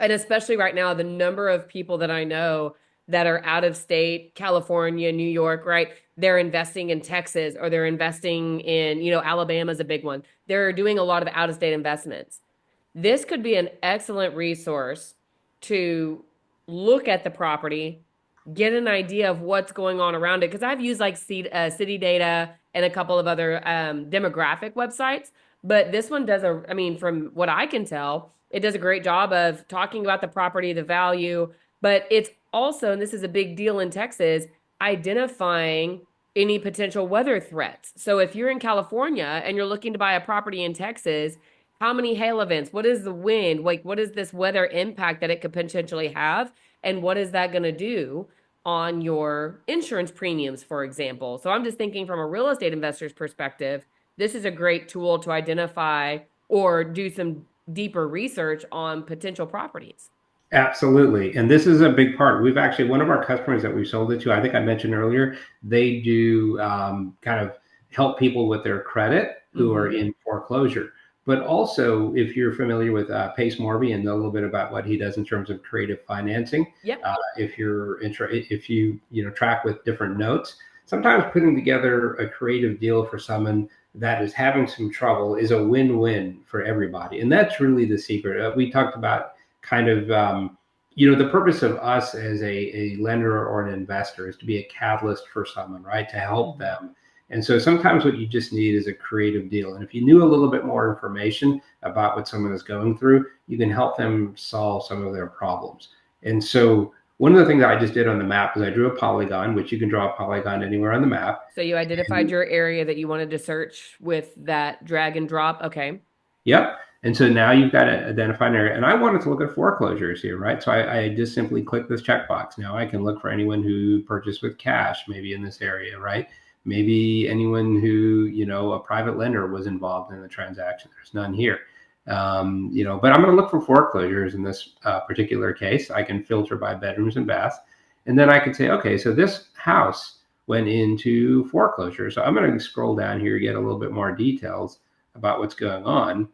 [SPEAKER 1] and especially right now, the number of people that I know that are out of state, California, New York, right? They're investing in Texas or they're investing in, Alabama's a big one. They're doing a lot of out of state investments. This could be an excellent resource to look at the property, get an idea of what's going on around it. Because I've used like city data and a couple of other demographic websites, but this one does I mean, from what I can tell, it does a great job of talking about the property, the value, but it's also, and this is a big deal in Texas, identifying any potential weather threats. So if you're in California and you're looking to buy a property in Texas, how many hail events? What is the wind? Like, what is this weather impact that it could potentially have? And what is that going to do on your insurance premiums, for example? So I'm just thinking from a real estate investor's perspective, this is a great tool to identify or do some deeper research on potential properties.
[SPEAKER 2] Absolutely. And this is a big part. We've actually, one of our customers that we sold it to, I think I mentioned earlier, they do kind of help people with their credit who are
[SPEAKER 1] Mm-hmm.
[SPEAKER 2] in foreclosure. But also, if you're familiar with Pace Morby and know a little bit about what he does in terms of creative financing,
[SPEAKER 1] Yep.
[SPEAKER 2] if you track with different notes, sometimes putting together a creative deal for someone that is having some trouble is a win-win for everybody, and that's really the secret. We talked about kind of the purpose of us as a lender or an investor is to be a catalyst for someone, right, to help
[SPEAKER 1] Mhm.
[SPEAKER 2] them. And so sometimes what you just need is a creative deal, and if you knew a little bit more information about what someone is going through, you can help them solve some of their problems. And so one of the things I just did on the map is I drew a polygon, which you can draw a polygon anywhere on the map.
[SPEAKER 1] So you identified
[SPEAKER 2] And
[SPEAKER 1] your area that you wanted to search with that drag and drop. Okay.
[SPEAKER 2] yep. And so now you've got to identify an area. And I wanted to look at foreclosures here, right? So I just simply click this checkbox. Now I can look for anyone who purchased with cash, maybe in this area, right? Maybe anyone who, a private lender was involved in the transaction. There's none here. But I'm going to look for foreclosures in this particular case. I can filter by bedrooms and baths. And then I can say, okay, so this house went into foreclosure. So I'm going to scroll down here, get a little bit more details about what's going on.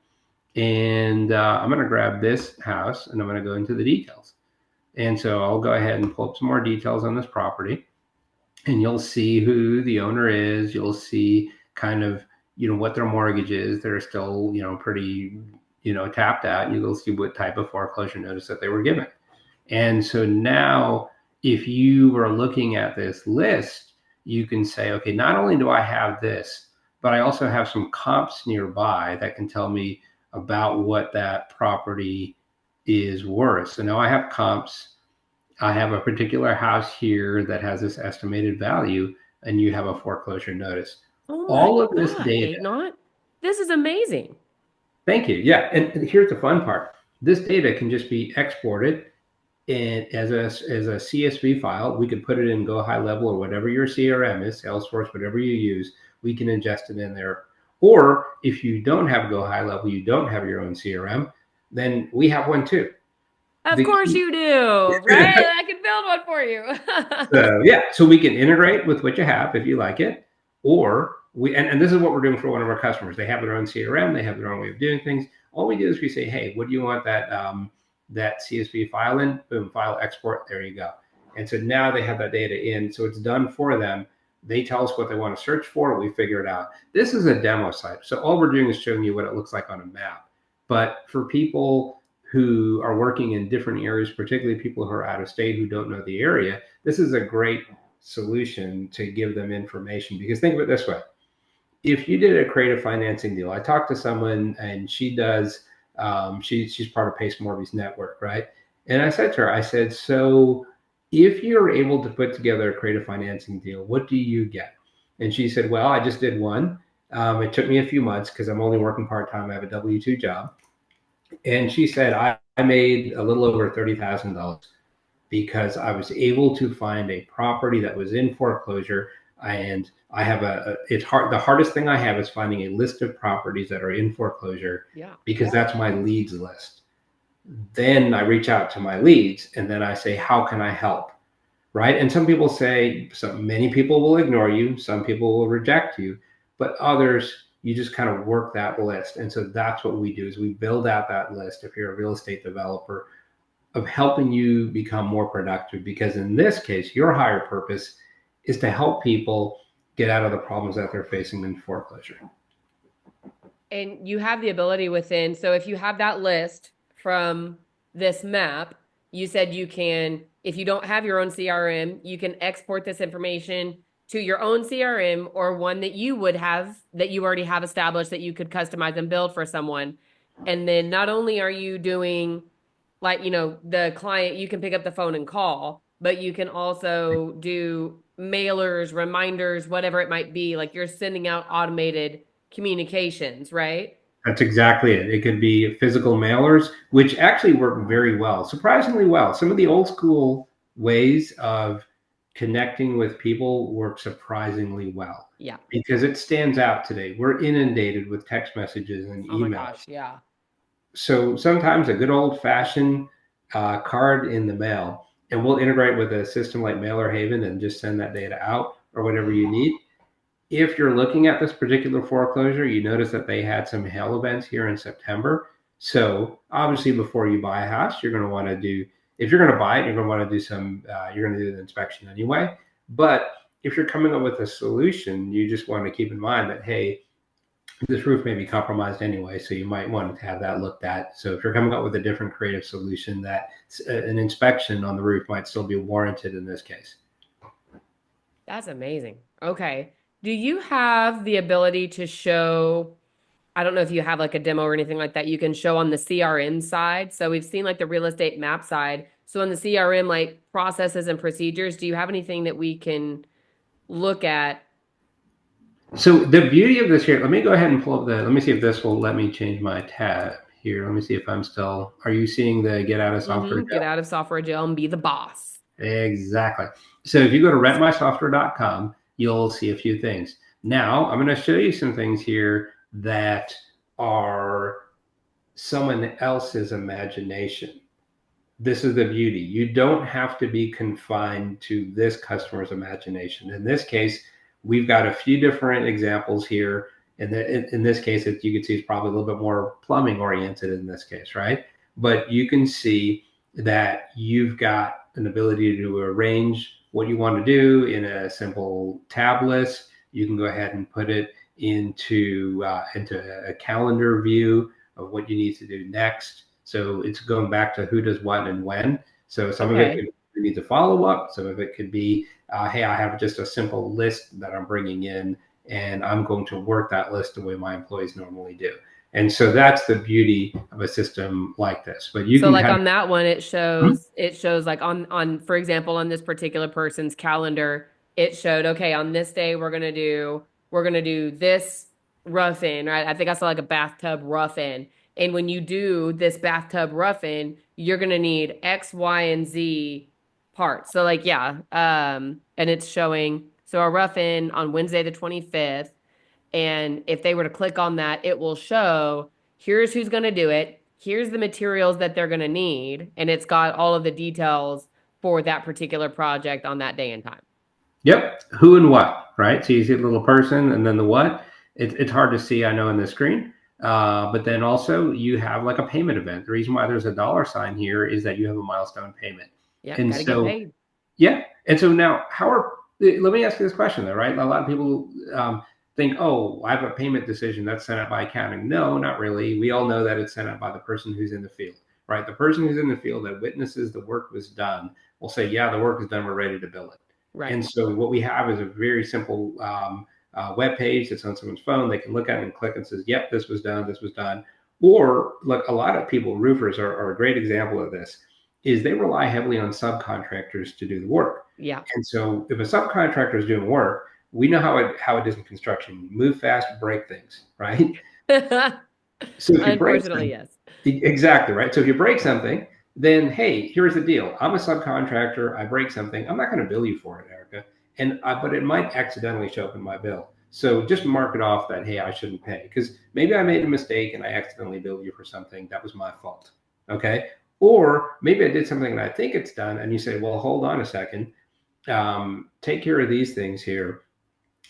[SPEAKER 2] And I'm going to grab this house and I'm going to go into the details. And so I'll go ahead and pull up some more details on this property. And you'll see who the owner is. You'll see kind of, what their mortgage is. They're still, pretty, tapped out. You'll see what type of foreclosure notice that they were given. And so now, if you were looking at this list, you can say, okay, not only do I have this, but I also have some comps nearby that can tell me about what that property is worse. So now I have comps. I have a particular house here that has this estimated value, and you have a foreclosure notice.
[SPEAKER 1] Oh my
[SPEAKER 2] All of this
[SPEAKER 1] God,
[SPEAKER 2] data,
[SPEAKER 1] Eknath. This is amazing.
[SPEAKER 2] thank you. Yeah. And here's the fun part. This data can just be exported and as a CSV file. We could put it in Go High Level or whatever your CRM is, Salesforce, whatever you use. We can ingest it in there. Or if you don't have Go High Level, you don't have your own CRM, then we have one too.
[SPEAKER 1] Of
[SPEAKER 2] The
[SPEAKER 1] course
[SPEAKER 2] key,
[SPEAKER 1] you do, right? I can build one for you.
[SPEAKER 2] so yeah, so we can integrate with what you have if you like it, or and this is what we're doing for one of our customers. They have their own CRM, they have their own way of doing things. All we do is we say, hey, what do you want that CSV file in? Boom, file export. There you go. And so now they have that data in, so it's done for them. They tell us what they want to search for. We figure it out. This is a demo site, so all we're doing is showing you what it looks like on a map. But for people who are working in different areas, particularly people who are out of state who don't know the area, this is a great solution to give them information. Because think of it this way: if you did a creative financing deal, I talked to someone and she does, she's part of Pace Morby's network, right? And I said to her, I said, so if you're able to put together a creative financing deal, what do you get? And she said, well, I just did one. It took me a few months because I'm only working part time. I have a W-2 job. And she said, I made a little over $30,000 because I was able to find a property that was in foreclosure. And I have it's hard. The hardest thing I have is finding a list of properties that are in foreclosure
[SPEAKER 1] Yeah.
[SPEAKER 2] because that's my leads list. Then I reach out to my leads and then I say, how can I help? Right. And some people say, many people will ignore you. Some people will reject you, but others, you just kind of work that list. And so that's what we do is we build out that list. If you're a real estate developer, of helping you become more productive, because in this case your higher purpose is to help people get out of the problems that they're facing in foreclosure.
[SPEAKER 1] And you have the ability within, so if you have that list from this map, you said you can, if you don't have your own CRM, you can export this information to your own CRM or one that you would have, that you already have established that you could customize and build for someone. And then not only are you doing, like, the client, you can pick up the phone and call, but you can also do mailers, reminders, whatever it might be. Like, you're sending out automated communications, right?
[SPEAKER 2] That's exactly it. It could be physical mailers, which actually work very well, surprisingly well. Some of the old school ways of connecting with people work surprisingly well
[SPEAKER 1] Yeah.
[SPEAKER 2] because it stands out today. We're inundated with text messages and
[SPEAKER 1] Oh my
[SPEAKER 2] emails.
[SPEAKER 1] gosh. Yeah.
[SPEAKER 2] So sometimes a good old fashioned card in the mail, and we'll integrate with a system like Mailer Haven and just send that data out or whatever you need. If you're looking at this particular foreclosure, you notice that they had some hail events here in September. So obviously, before you buy a house, you're going to want to do, if you're going to buy it, you're going to want to do you're going to do an inspection anyway. But if you're coming up with a solution, you just want to keep in mind that, hey, this roof may be compromised anyway, so you might want to have that looked at. So if you're coming up with a different creative solution, that an inspection on the roof might still be warranted in this case.
[SPEAKER 1] That's amazing. Okay. Do you have the ability to show, I don't know if you have like a demo or anything like that, you can show on the CRM side? So we've seen like the real estate map side. So on the CRM, like processes and procedures, do you have anything that we can look at?
[SPEAKER 2] So the beauty of this here, let me go ahead and pull up let me see if this will let me change my tab here. Let me see if I'm still, are you seeing the get out of software
[SPEAKER 1] Get
[SPEAKER 2] jail?
[SPEAKER 1] out of software jail and be the boss.
[SPEAKER 2] Exactly. So if you go to rentmysoftware.com, you'll see a few things. Now I'm going to show you some things here that are someone else's imagination. This is the beauty. You don't have to be confined to this customer's imagination. In this case, we've got a few different examples here. And in this case, you can see it's probably a little bit more plumbing oriented in this case, right? But you can see that you've got an ability to arrange what you want to do in a simple tab list. You can go ahead and put it into a calendar view of what you need to do next. So it's going back to who does what and when. So some of it
[SPEAKER 1] Okay.
[SPEAKER 2] could need to follow up. Some of it could be, hey, I have just a simple list that I'm bringing in, and I'm going to work that list the way my employees normally do. And so that's the beauty of a system like this. But you
[SPEAKER 1] So
[SPEAKER 2] can
[SPEAKER 1] like
[SPEAKER 2] kind
[SPEAKER 1] on that one,
[SPEAKER 2] of,
[SPEAKER 1] it shows like on for example, on this particular person's calendar, it showed, okay, on this day we're gonna do this rough in, right? I think I saw like a bathtub rough in. And when you do this bathtub rough in, you're gonna need X, Y, and Z parts. So like yeah, and it's showing so a rough in on Wednesday the 25th. And if they were to click on that, it will show here's who's going to do it. Here's the materials that they're going to need. And it's got all of the details for that particular project on that day and time.
[SPEAKER 2] yep, who and what, right? So you see the little person and then the what. It's hard to see, I know, in the screen. But then also you have like a payment event. The reason why there's a dollar sign here is that you have a milestone payment.
[SPEAKER 1] Yep,
[SPEAKER 2] And
[SPEAKER 1] got to get
[SPEAKER 2] so,
[SPEAKER 1] paid.
[SPEAKER 2] yeah. And so now, let me ask you this question though, right? A lot of people think, oh, I have a payment decision that's sent out by accounting. No, not really. We all know that it's sent out by the person who's in the field, right? The person who's in the field that witnesses the work was done will say, yeah, the work is done. We're ready to bill it.
[SPEAKER 1] Right.
[SPEAKER 2] And so what we have is a very simple web page that's on someone's phone. They can look at it and click and says, yep, this was done. This was done. Or look, a lot of people, roofers are a great example of this, is they rely heavily on subcontractors to do the work.
[SPEAKER 1] Yeah.
[SPEAKER 2] And so if a subcontractor is doing work, we know how it is in construction. You move fast, break things, right? So if you break
[SPEAKER 1] Unfortunately,
[SPEAKER 2] something,
[SPEAKER 1] yes.
[SPEAKER 2] exactly, right? So if you break something, then hey, here's the deal. I'm a subcontractor. I break something. I'm not going to bill you for it, Erica. But it might accidentally show up in my bill. So just mark it off that hey, I shouldn't pay because maybe I made a mistake and I accidentally billed you for something that was my fault. Okay. Or maybe I did something and I think it's done, and you say, well, hold on a second. Take care of these things here,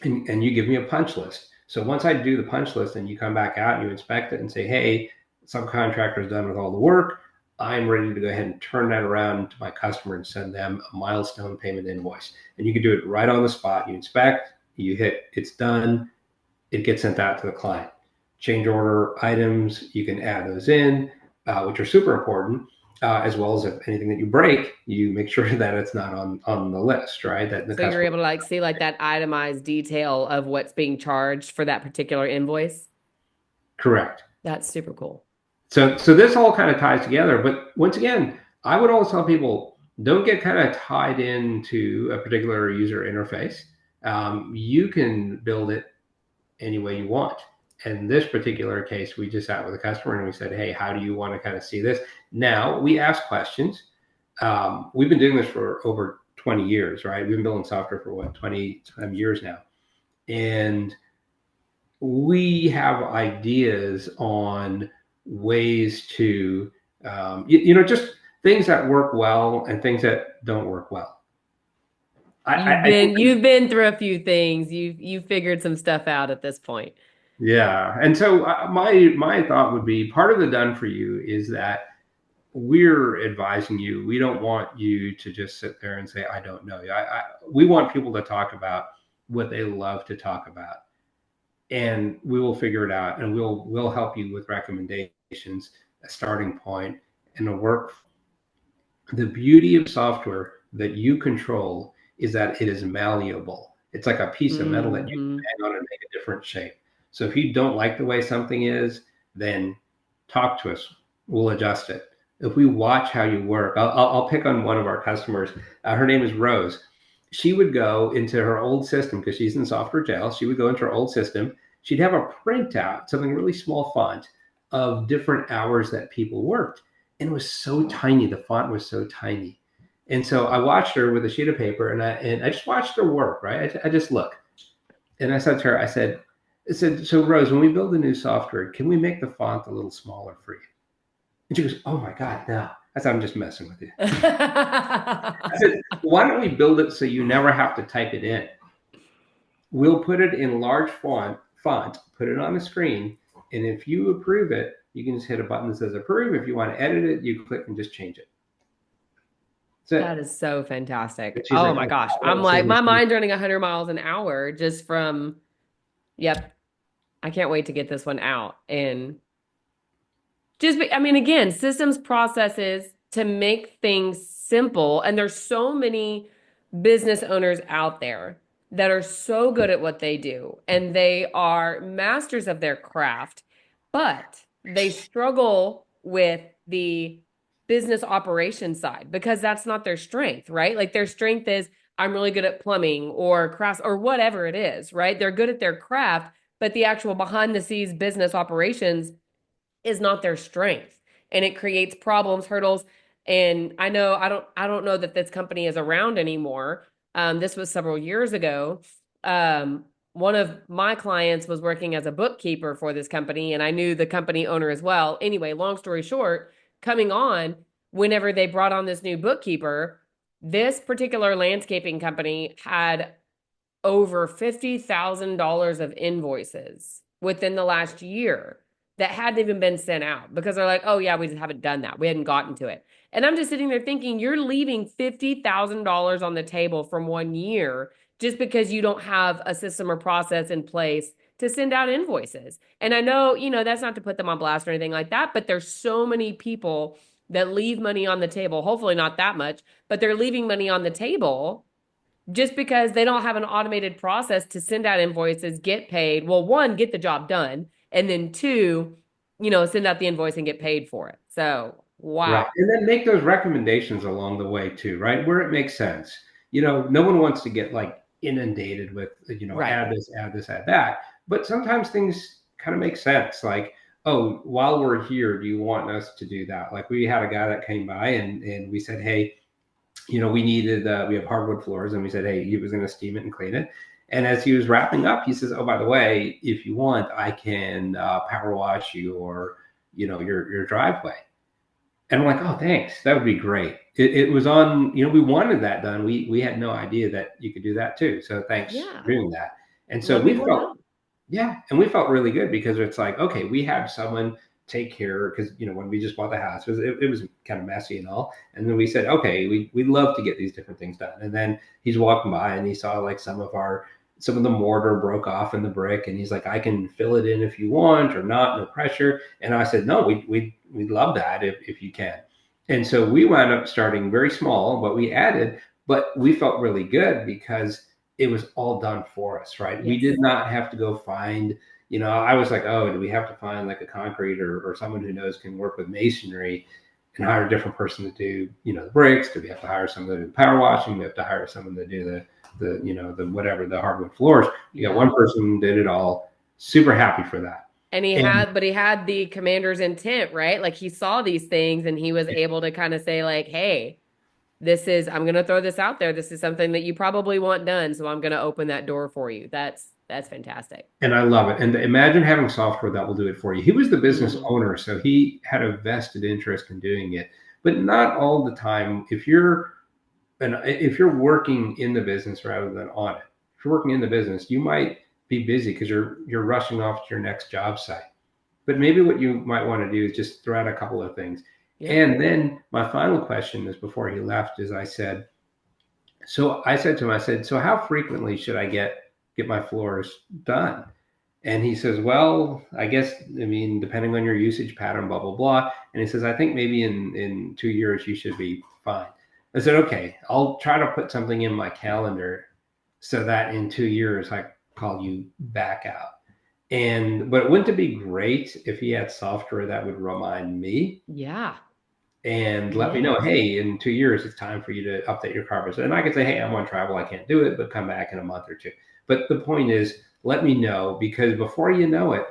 [SPEAKER 2] and you give me a punch list. So once I do the punch list and you come back out and you inspect it and say, hey, subcontractor is done with all the work, I'm ready to go ahead and turn that around to my customer and send them a milestone payment invoice. And you can do it right on the spot. You inspect, you hit, it's done, it gets sent out to the client. Change order items, you can add those in, which are super important. As well as if anything that you break, you make sure that it's not on the list, right? That the
[SPEAKER 1] So you're
[SPEAKER 2] customer.
[SPEAKER 1] able to like see like that itemized detail of what's being charged for that particular invoice.
[SPEAKER 2] Correct.
[SPEAKER 1] That's super cool.
[SPEAKER 2] So this all kind of ties together. But once again, I would always tell people don't get kind of tied into a particular user interface. You can build it any way you want. In this particular case, we just sat with a customer and we said, hey, how do you want to kind of see this? Now we ask questions. We've been doing this for over 20 years, right? We've been building software for what, 20 years now. And we have ideas on ways to, just things that work well and things that don't work well. I think,
[SPEAKER 1] You've been through a few things. You've figured some stuff out at this point.
[SPEAKER 2] yeah. And so my thought would be part of the done for you is that we're advising you. We don't want you to just sit there and say, I don't know. We want people to talk about what they love to talk about, and we will figure it out, and we'll help you with recommendations, a starting point, and a work. The beauty of software that you control is that it is malleable. It's like a piece of metal that you
[SPEAKER 1] Hmm.
[SPEAKER 2] can hang on and make a different shape. So if you don't like the way something is, then talk to us. We'll adjust it. If we watch how you work, I'll pick on one of our customers. Her name is Rose. She would go into her old system because she's in software jail. She would go into her old system. She'd have a printout, something really small font of different hours that people worked, and it was so tiny. The font was so tiny. And so I watched her with a sheet of paper, and I just watched her work. Right, I just look, and I said to her, I said, so Rose, when we build a new software, can we make the font a little smaller for you? And she goes, oh my God, no. I said, I'm just messing with you. I said, why don't we build it so you never have to type it in? We'll put it in large font, put it on the screen, and if you approve it, you can just hit a button that says approve. If you want to edit it, you click and just change it. That's
[SPEAKER 1] That
[SPEAKER 2] it.
[SPEAKER 1] is so fantastic.
[SPEAKER 2] And she's
[SPEAKER 1] Oh
[SPEAKER 2] like,
[SPEAKER 1] my
[SPEAKER 2] oh,
[SPEAKER 1] gosh.
[SPEAKER 2] that
[SPEAKER 1] I'm
[SPEAKER 2] will save
[SPEAKER 1] like,
[SPEAKER 2] me
[SPEAKER 1] my
[SPEAKER 2] some.
[SPEAKER 1] mind's running 100 miles an hour just from, yep, I can't wait to get this one out. And I mean, again, systems processes to make things simple. And there's so many business owners out there that are so good at what they do, and they are masters of their craft. but they struggle with the business operation side because that's not their strength, right? Like their strength is I'm really good at plumbing or crafts or whatever it is, right? They're good at their craft, but the actual behind the scenes business operations is not their strength. And it creates problems, hurdles. And I don't know that this company is around anymore. This was several years ago. One of my clients was working as a bookkeeper for this company, and I knew the company owner as well. Anyway, long story short, coming on, whenever they brought on this new bookkeeper, this particular landscaping company had over $50,000 of invoices within the last year that hadn't even been sent out because they're like, oh, yeah, we just haven't done that. We hadn't gotten to it. And I'm just sitting there thinking, you're leaving $50,000 on the table from 1 year just because you don't have a system or process in place to send out invoices. And I know, that's not to put them on blast or anything like that, but there's so many people that leave money on the table, hopefully not that much, but they're leaving money on the table just because they don't have an automated process to send out invoices, get paid. Well, one, get the job done, and then two, send out the invoice and get paid for it. So,
[SPEAKER 2] Right.
[SPEAKER 1] wow.
[SPEAKER 2] And then make those recommendations along the way too, right? Where it makes sense. No one wants to get like inundated with,
[SPEAKER 1] Right.
[SPEAKER 2] add this, add this, add that. But sometimes things kind of make sense. Like, oh, while we're here, do you want us to do that? Like we had a guy that came by and we said, hey, we have hardwood floors, and we said, hey, he was going to steam it and clean it. And as he was wrapping up, he says, oh, by the way, if you want, I can power wash you or, your driveway. And I'm like, oh, thanks. That would be great. It was on, we wanted that done. We had no idea that you could do that too. So thanks for
[SPEAKER 1] Yeah.
[SPEAKER 2] doing that. And so
[SPEAKER 1] Let
[SPEAKER 2] we
[SPEAKER 1] people
[SPEAKER 2] felt,
[SPEAKER 1] know.
[SPEAKER 2] yeah, and we felt really good because it's like, okay, we have someone take care because when we just bought the house, it was kind of messy and all. And then we said, okay, we'd love to get these different things done. And then he's walking by and he saw like some of the mortar broke off in the brick, and he's like, I can fill it in if you want or not, no pressure. And I said, no, we'd love that if you can. And so we wound up starting very small, but we added, but we felt really good because it was all done for us, right? We
[SPEAKER 1] Yes.
[SPEAKER 2] did not have to go find, I was like, oh, do we have to find like a concrete or someone who knows can work with masonry and hire a different person to do, the bricks? Do we have to hire someone to do the power washing? Do we have to hire someone to do the whatever, the hardwood floors? We got
[SPEAKER 1] Yeah.
[SPEAKER 2] one person who did it all. Super happy for that.
[SPEAKER 1] And
[SPEAKER 2] And
[SPEAKER 1] he had the commander's intent, right? Like he saw these things and he was able to kind of say, like, hey, I'm going to throw this out there. This is something that you probably want done. So I'm going to open that door for you. That's fantastic.
[SPEAKER 2] And I love it. And imagine having software that will do it for you. He was the business
[SPEAKER 1] Hmm.
[SPEAKER 2] owner, so he had a vested interest in doing it, but not all the time. If you're working in the business rather than on it, if you're working in the business, you might be busy because you're rushing off to your next job site. But maybe what you might want to do is just throw out a couple of things.
[SPEAKER 1] Yeah.
[SPEAKER 2] And then my final question is before he left is I said to him, I said, so how frequently should I get my floors done? And he says, well, I mean, depending on your usage pattern, blah, blah, blah. And he says, I think maybe in 2 years, you should be fine. I said, okay, I'll try to put something in my calendar so that in 2 years, I call you back out. But wouldn't it be great if he had software that would remind me
[SPEAKER 1] Yeah.
[SPEAKER 2] and let me know,
[SPEAKER 1] Yes.
[SPEAKER 2] hey, in 2 years, it's time for you to update your carpets. And I could say, hey, I'm on travel, I can't do it, but come back in a month or two. But the point is, let me know because before you know it,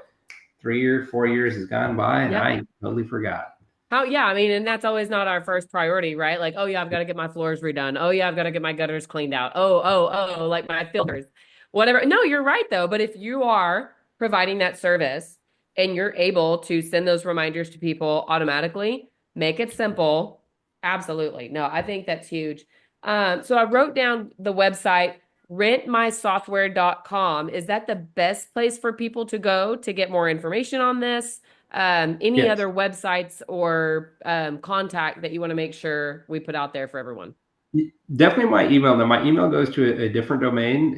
[SPEAKER 2] 3 years, 4 years has gone by and
[SPEAKER 1] Yep.
[SPEAKER 2] I totally forgot.
[SPEAKER 1] Yeah, I mean, and that's always not our first priority, right? Like, oh yeah, I've got to get my floors redone. Oh yeah, I've got to get my gutters cleaned out. Oh, like my filters. Whatever. No, you're right though. But if you are providing that service and you're able to send those reminders to people automatically, make it simple. Absolutely. No, I think that's huge. So I wrote down the website rentmysoftware.com. Is that the best place for people to go to get more information on this? Any
[SPEAKER 2] Yes,
[SPEAKER 1] other websites or contact that you want to make sure we put out there for everyone?
[SPEAKER 2] definitely my email. Now my email goes to a different domain.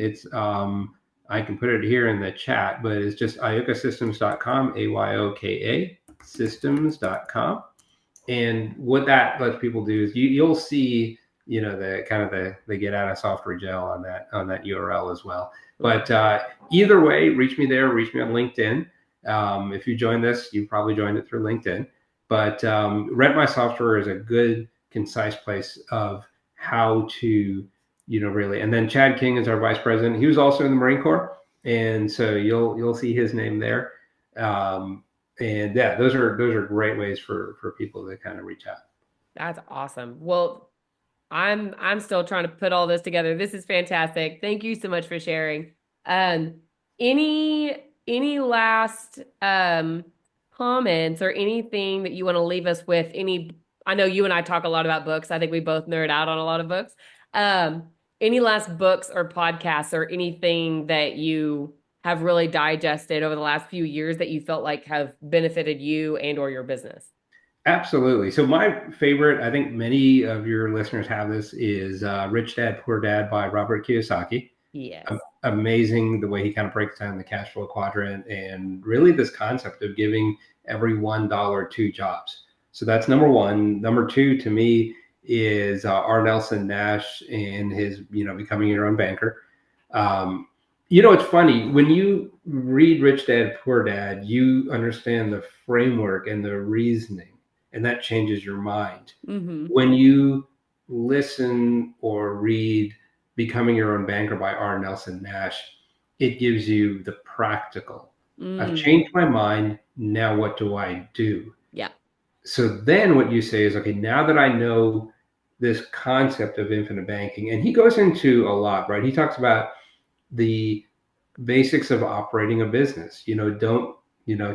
[SPEAKER 2] I can put it here in the chat, but it's just iokasystems.com, AYOKA systems.com. And what that lets people do is you'll see, the kind of the get out of software gel on that URL as well. But
[SPEAKER 1] Okay.
[SPEAKER 2] either way, reach me there, reach me on LinkedIn. If you join this, you probably joined it through LinkedIn. But Rent My Software is a good, concise place of how to, really. And then Chad King is our vice president. He was also in the Marine Corps, and so you'll see his name there. Um, and yeah, those are great ways for people to kind of reach out.
[SPEAKER 1] That's awesome. Well, I'm still trying to put all this together. This is fantastic. Thank you so much for sharing. Um, any last comments or anything that you want to leave us with? I know you and I talk a lot about books. I think we both nerd out on a lot of books. Um, any last books or podcasts or anything that you have really digested over the last few years that you felt like have benefited you and or your business?
[SPEAKER 2] Absolutely. So my favorite, I think many of your listeners have this, is Rich Dad Poor Dad by Robert Kiyosaki.
[SPEAKER 1] Yes.
[SPEAKER 2] Amazing the way he kind of breaks down the cash flow quadrant and really this concept of giving every $1 two jobs. So that's number one. Number two to me is R. Nelson Nash and his, becoming your own banker. Um, it's funny when you read Rich Dad Poor Dad, you understand the framework and the reasoning, and that changes your mind.
[SPEAKER 1] Mm-hmm.
[SPEAKER 2] When you listen or read Becoming Your Own Banker by R. Nelson Nash, it gives you the practical. I've
[SPEAKER 1] Mm.
[SPEAKER 2] changed my mind. Now what do I do?
[SPEAKER 1] Yeah.
[SPEAKER 2] So then what you say is, okay, now that I know this concept of infinite banking, and he goes into a lot, right? He talks about the basics of operating a business. Don't,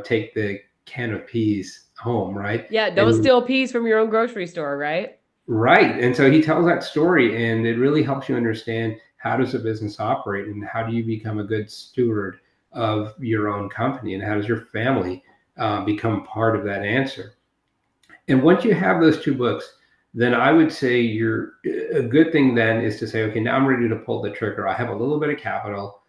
[SPEAKER 2] take the can of peas home, right?
[SPEAKER 1] Yeah, don't
[SPEAKER 2] And
[SPEAKER 1] steal peas from your own grocery store, right?
[SPEAKER 2] right. And so he tells that story, and it really helps you understand how does a business operate and how do you become a good steward of your own company and how does your family become part of that answer. And once you have those two books, then I would say you're a good thing then is to say, okay, now I'm ready to pull the trigger. I have a little bit of capital.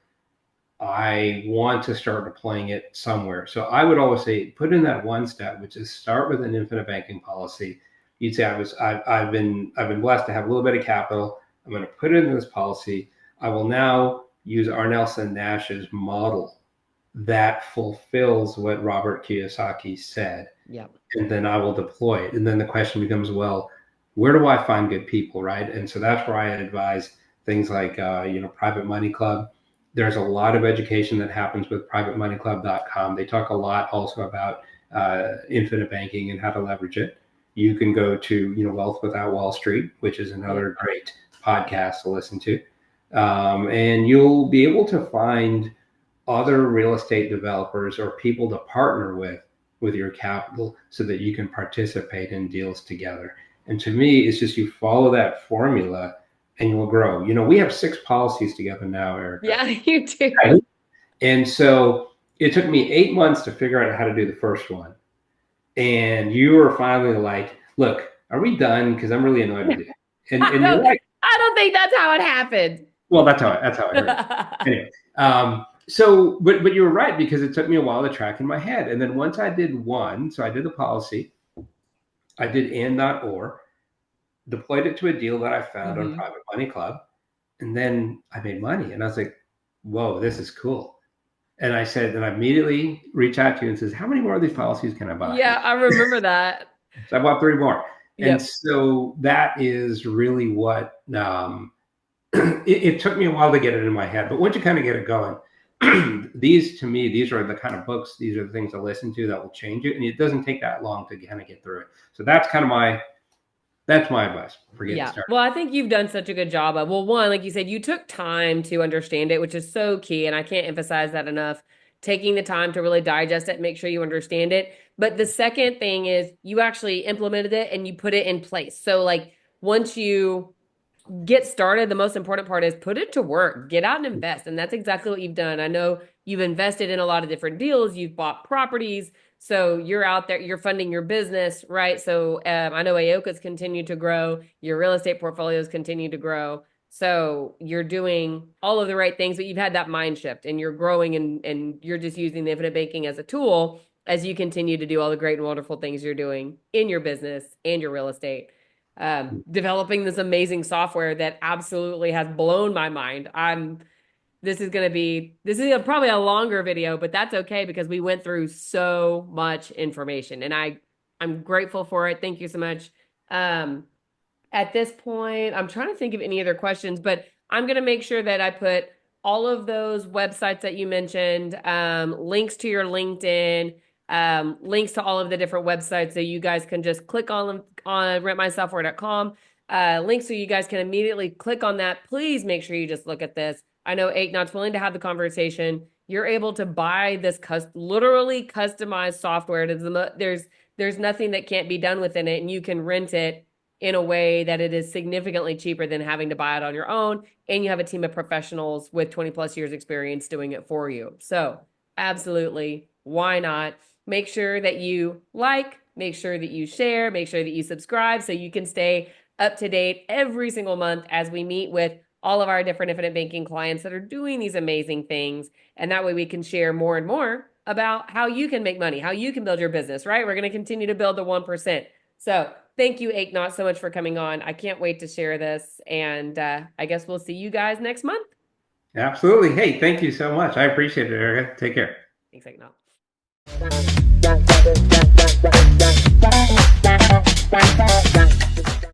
[SPEAKER 2] I want to start deploying it somewhere. So I would always say put in that one step, which is start with an infinite banking policy. You'd say I've been blessed to have a little bit of capital. I'm going to put it in this policy. I will now use Arnelson Nash's model that fulfills what Robert Kiyosaki said,
[SPEAKER 1] Yeah.
[SPEAKER 2] and then I will deploy it. And then the question becomes, well, where do I find good people, right? And so that's where I advise things like, Private Money Club. There's a lot of education that happens with privatemoneyclub.com. They talk a lot also about infinite banking and how to leverage it. You can go to, Wealth Without Wall Street, which is
[SPEAKER 1] Yeah.
[SPEAKER 2] another great podcast to listen to. And you'll be able to find other real estate developers or people to partner with your capital so that you can participate in deals together. And to me, it's just you follow that formula and you'll grow. We have 6 policies together now, Erica.
[SPEAKER 1] Yeah, you
[SPEAKER 2] Right.
[SPEAKER 1] do.
[SPEAKER 2] And so it took me 8 months to figure out how to do the first one. And you were finally like, look, are we done? Because I'm really annoyed with you. And you're right.
[SPEAKER 1] I don't think that's how it happened.
[SPEAKER 2] Well, that's how I heard it. Anyway, but you were right because it took me a while to track in my head, and then once I did one, so I did the policy, I did and.or, deployed it to a deal that I found on
[SPEAKER 1] Hmm.
[SPEAKER 2] Private Money Club, and then I made money, and I was like, whoa, this is cool. And I immediately reach out to you and says, how many more of these policies can I buy?
[SPEAKER 1] Yeah, I remember that.
[SPEAKER 2] So I bought 3 more, and
[SPEAKER 1] Yep.
[SPEAKER 2] so that is really what it took me a while to get it in my head, but once you kind of get it going, these to me, these are the kind of books, these are the things to listen to that will change you, and it doesn't take that long to kind of get through it. So that's my advice for getting
[SPEAKER 1] Yeah.
[SPEAKER 2] started.
[SPEAKER 1] Well, I think you've done such a good job of, well, one, like you said, you took time to understand it, which is so key. And I can't emphasize that enough. Taking the time to really digest it, make sure you understand it. But the second thing is you actually implemented it and you put it in place. So, like, once you get started, the most important part is put it to work, get out and invest. And that's exactly what you've done. I know you've invested in a lot of different deals, you've bought properties. So you're out there, you're funding your business, right? So I know AOCA's continued to grow, your real estate portfolios continue to grow. So you're doing all of the right things, but you've had that mind shift and you're growing and you're just using the infinite banking as a tool as you continue to do all the great and wonderful things you're doing in your business and your real estate, developing this amazing software that absolutely has blown my mind. probably a longer video, but that's okay because we went through so much information and I'm grateful for it. Thank you so much. Um, at this point, I'm trying to think of any other questions, but I'm going to make sure that I put all of those websites that you mentioned, links to your LinkedIn, links to all of the different websites so you guys can just click on them on rentmysoftware.com. Links so you guys can immediately click on that. Please make sure you just look at this. I know Eknath's willing to have the conversation. You're able to buy this literally customized software. There's nothing that can't be done within it, and you can rent it in a way that it is significantly cheaper than having to buy it on your own. And you have a team of professionals with 20 plus years experience doing it for you. So absolutely, why not? Make sure that you like, make sure that you share, make sure that you subscribe so you can stay up to date every single month as we meet with all of our different infinite banking clients that are doing these amazing things. And that way we can share more and more about how you can make money, how you can build your business, right? We're going to continue to build the 1%. So thank you, Eknath, so much for coming on. I can't wait to share this. And I guess we'll see you guys next month.
[SPEAKER 2] Absolutely. Hey, thank you so much. I appreciate it, Erica. Take care.
[SPEAKER 1] Thanks, Eknath.